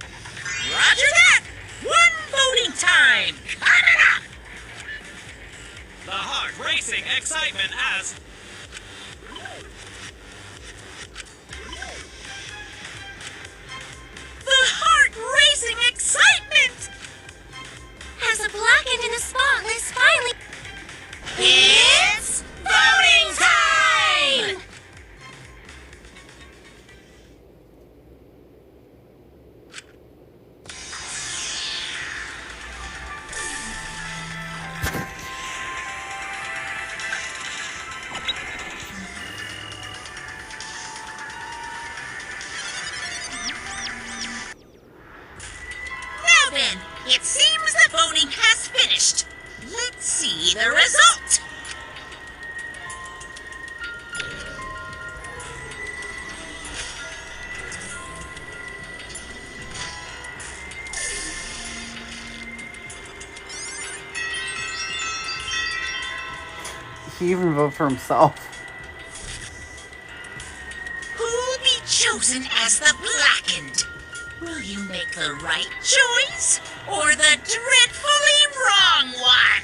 Roger that! One voting time! Coming up! The heart racing excitement as The heart-racing excitement! As a blackened in the spotless finally... It's voting time! Now then, it seems the voting has finished. Let's see the result. He even voted for himself. Who'll be chosen as the blackened? Will you make the right choice or the dreadfully wrong one?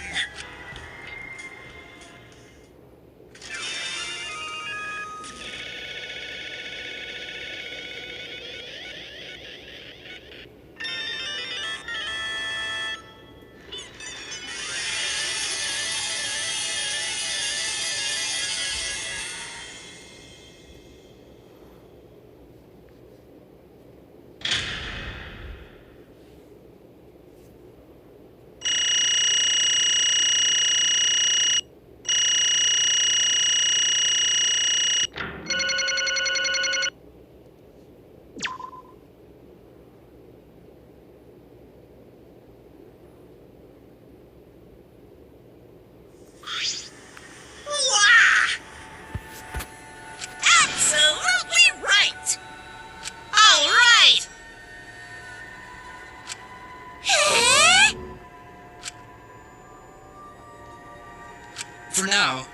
for now.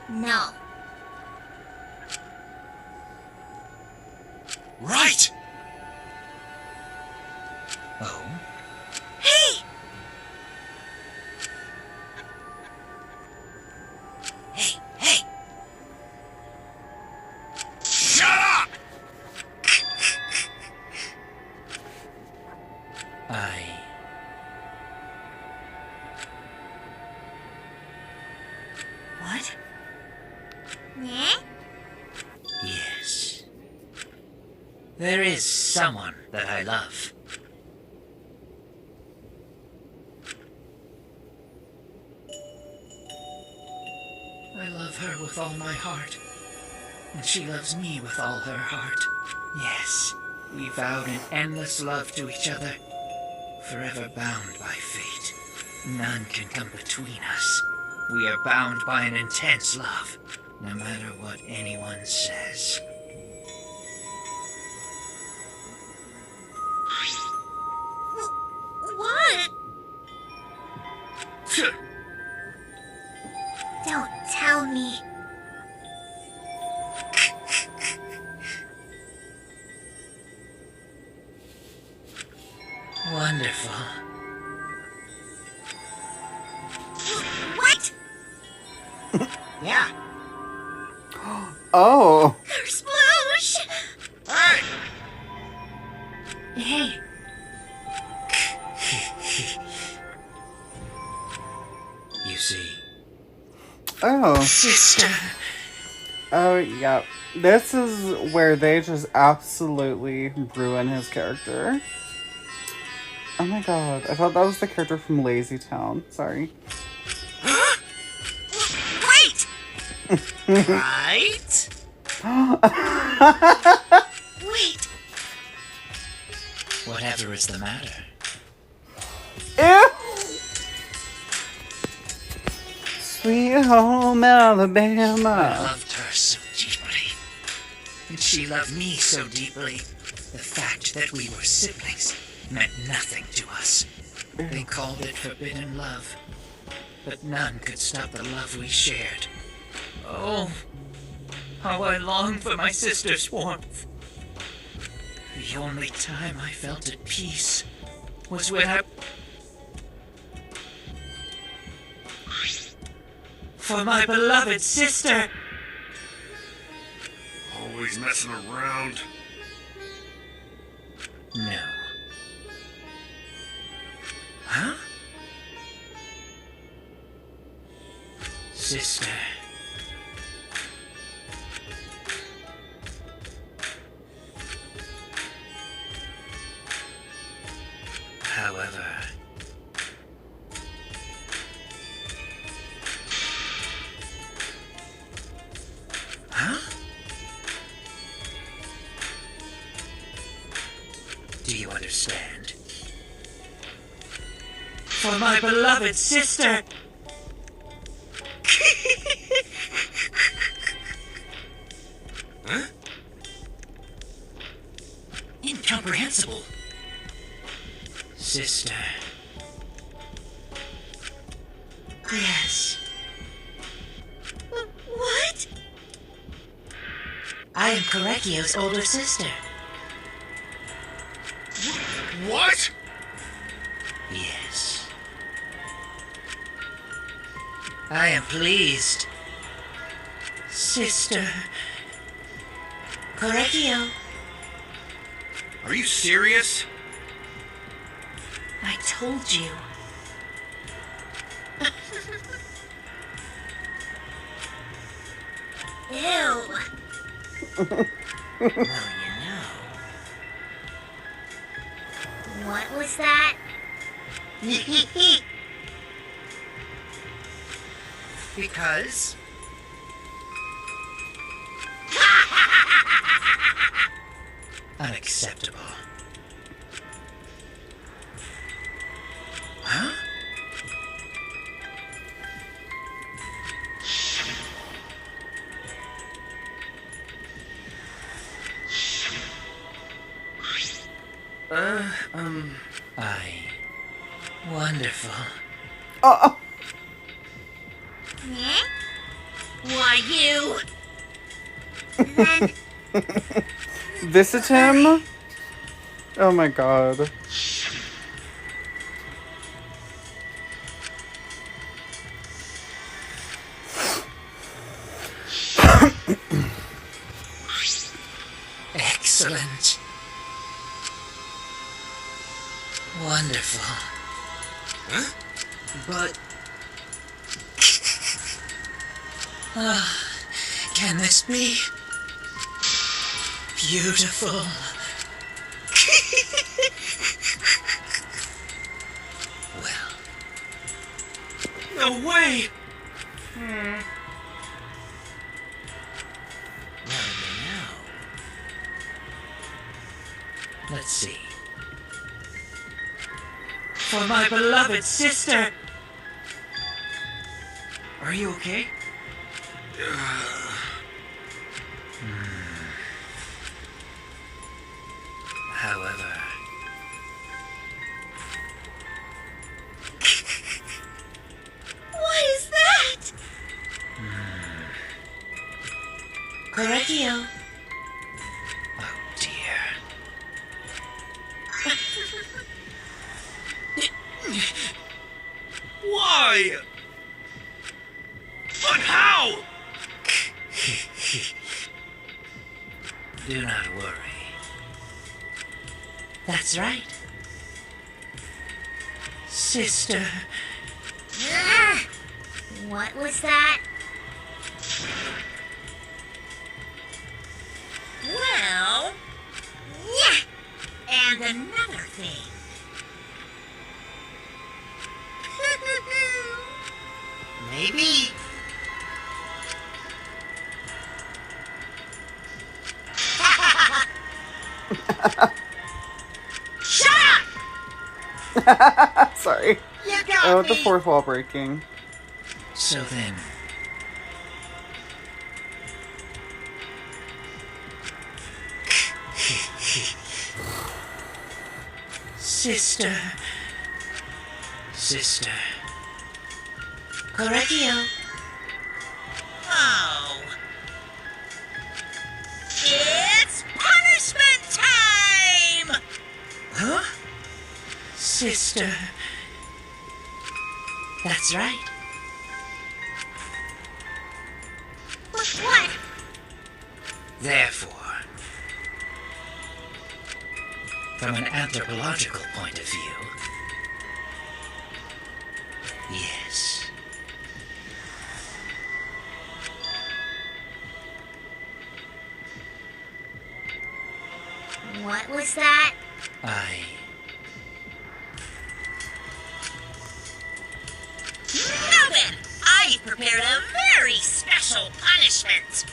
No. Right! Oh? Hey! Hey, hey! Shut up! What? Eh? Yes. There is someone that I love. I love her with all my heart, and she loves me with all her heart. Yes, we vowed an endless love to each other, forever bound by fate. None can come between us. We are bound by an intense love, no matter what anyone says. What? Don't tell me. Wonderful. What? Yeah. Oh. There's sploosh! Hey! Hey, You see, Oh. sister. Oh, yeah. This is where they just absolutely ruin his character. Oh my god. I thought that was the character from Lazy Town. Sorry. Wait! Right? Wait! Whatever is the matter? Ew! Sweet home I Alabama. loved her so deeply, and she loved me so deeply. The fact that we were siblings meant nothing to us. They called it forbidden love, but none could stop the love we shared. Oh, how I long for my sister's warmth. The only time I felt at peace was when I... For my beloved sister! Always messing around. No. Huh? Sister. However, huh? Do you understand? For my beloved sister! Huh? Incomprehensible. Sister. yes. What? I am Korekio's older sister. What? Yes. I am pleased. Sister. Korekio, Are you serious? I told you. Ew. Well, you know. What was that? Because? Unacceptable. Huh? Wonderful. Oh. Eh? Why, you? Then Visit him? Oh my god. Excellent. Wonderful. Huh? But Can this be? Beautiful. Well, No way! what do we know? Let's see. For my beloved sister! Are you okay? However, what is that? Correggio. Oh dear. Why? But how? Do not worry. That's right. Sister. Ah, what was that? Well, yeah. And another thing. Maybe. Shut up! Sorry. You got Oh, me. the fourth wall breaking. So then. Sister. Sister. Correggio. Oh. It's punishment time! Huh? Sister. That's right. But what? Therefore, from an anthropological point of view, yes. What was that? Now then, I've prepared a very special punishment.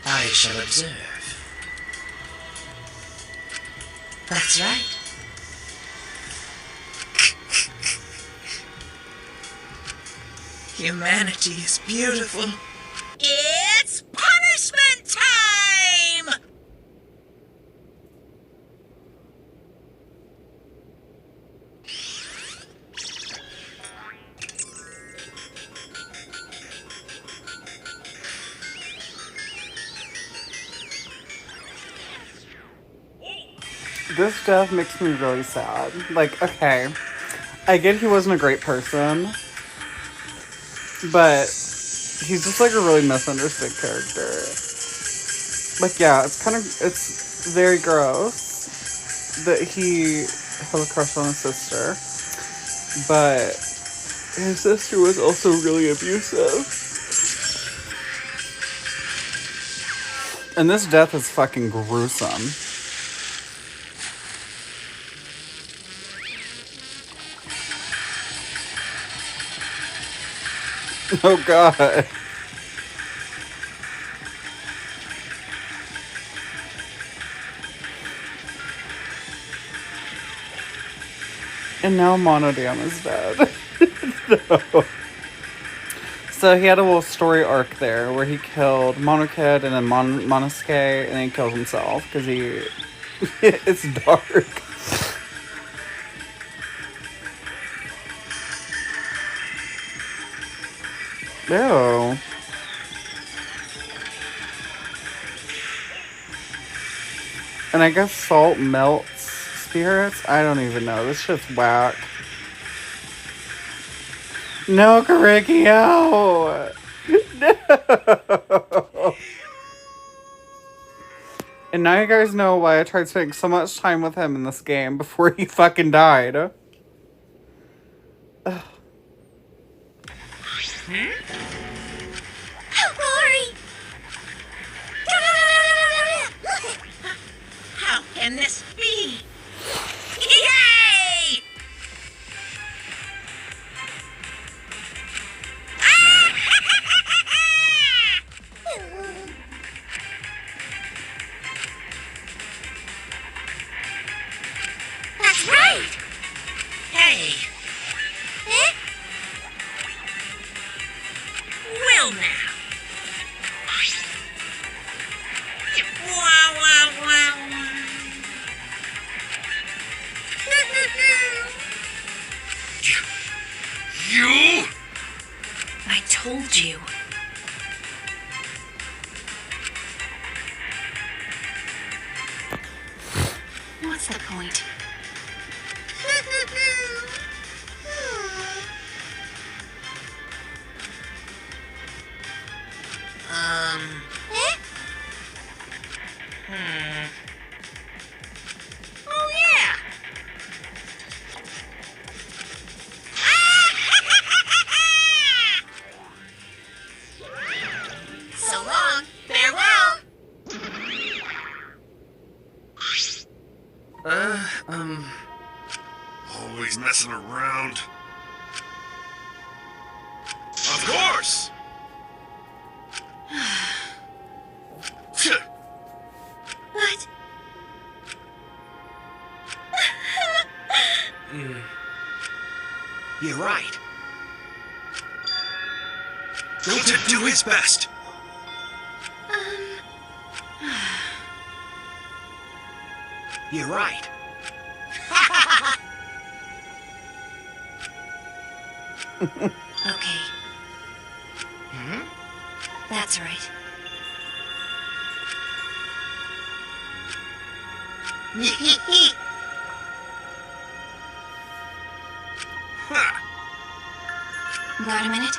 I shall observe. That's right. Humanity is beautiful. It's punishment time! This death makes me really sad. Like, okay, I get he wasn't a great person, but he's just like a really misunderstood character. Like, yeah, it's very gross that he has a crush on his sister, but his sister was also really abusive. And this death is fucking gruesome. Oh god. And now Monodam is dead. No. So he had a little story arc there where he killed Monokid and then Monosuke and then he kills himself because he... It's dark. Ew. And I guess salt melts spirits? I don't even know. This shit's whack. No, Karikio! No! And now you guys know why I tried spending so much time with him in this game before he fucking died. Ugh. Rory! How can this be? Yay! That's right! Hey, Eh? Will now. Wow, wow, wow, wow. You? I told you. What's the point? Eh? Oh, yeah. So long. Farewell. Always messing around. Of course! But... You're right. Going to do his best. You're right. Okay. That's right. Got a minute?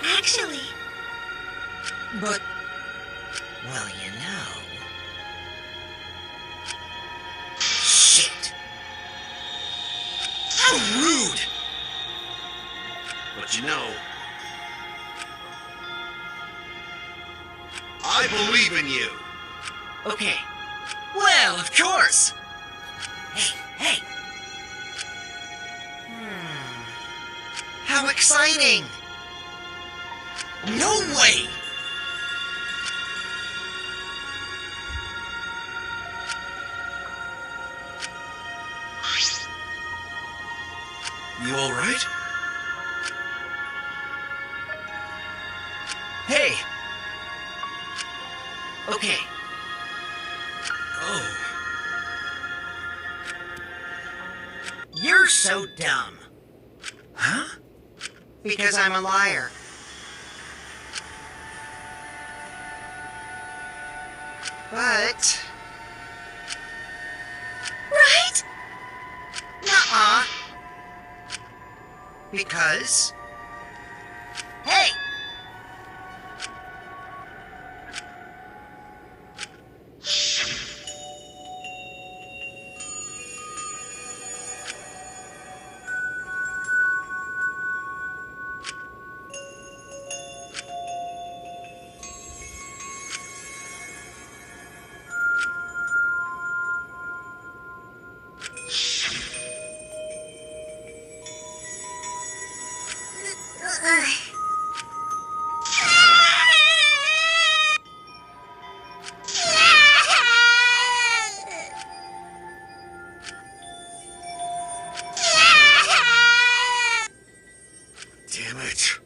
Actually... But, well, you know. Shit. How rude! But you know, I believe in you. Okay. Well, of course. Hey, hey. How exciting! No way! You all right? Hey! Okay. Oh. You're so dumb. Huh? Because I'm a liar. But... Right? Nuh-uh. Because... Hey! Damn it.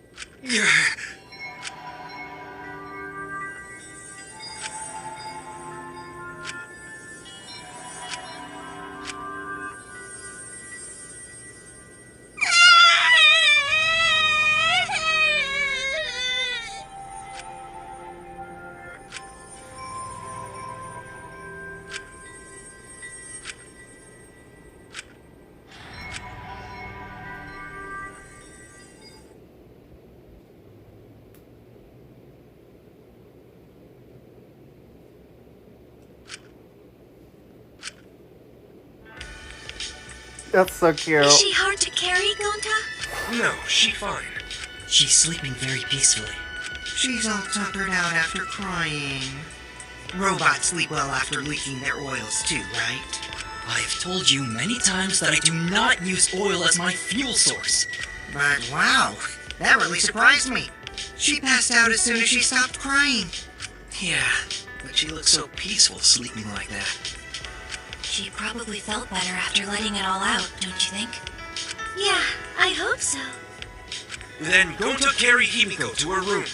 That's so cute. Is she hard to carry, Gonta? No, she fine. She's sleeping very peacefully. She's all tuckered out after crying. Robots sleep well after leaking their oils too, right? I've told you many times that I do not use oil as my fuel source. But wow, that really surprised me. She passed out as soon as she stopped crying. Yeah, but she looks so peaceful sleeping like that. She probably felt better after letting it all out, don't you think? Yeah, I hope so. Then Gonta carry Himiko to her room.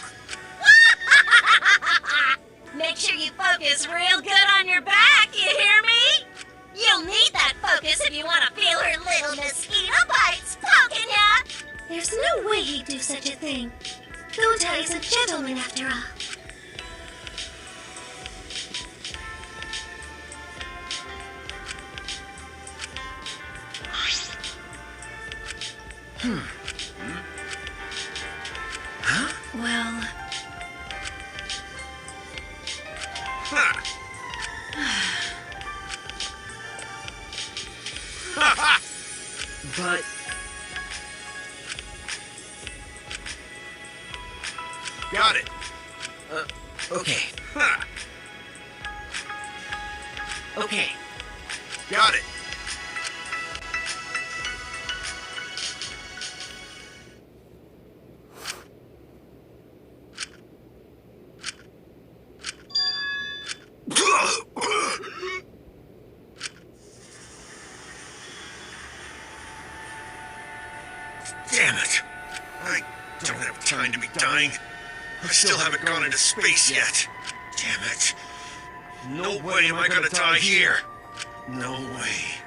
Make sure you focus real good on your back, you hear me? You'll need that focus if you want to feel her little mosquito bites poking ya! There's no way he'd do such a thing. Gonta is a gentleman after all. Well, But Got it. okay, Ha! okay. Got it. Damn it! I don't have time to be dying. I still haven't gone into space yet. Damn it. No way am I gonna die here. No way.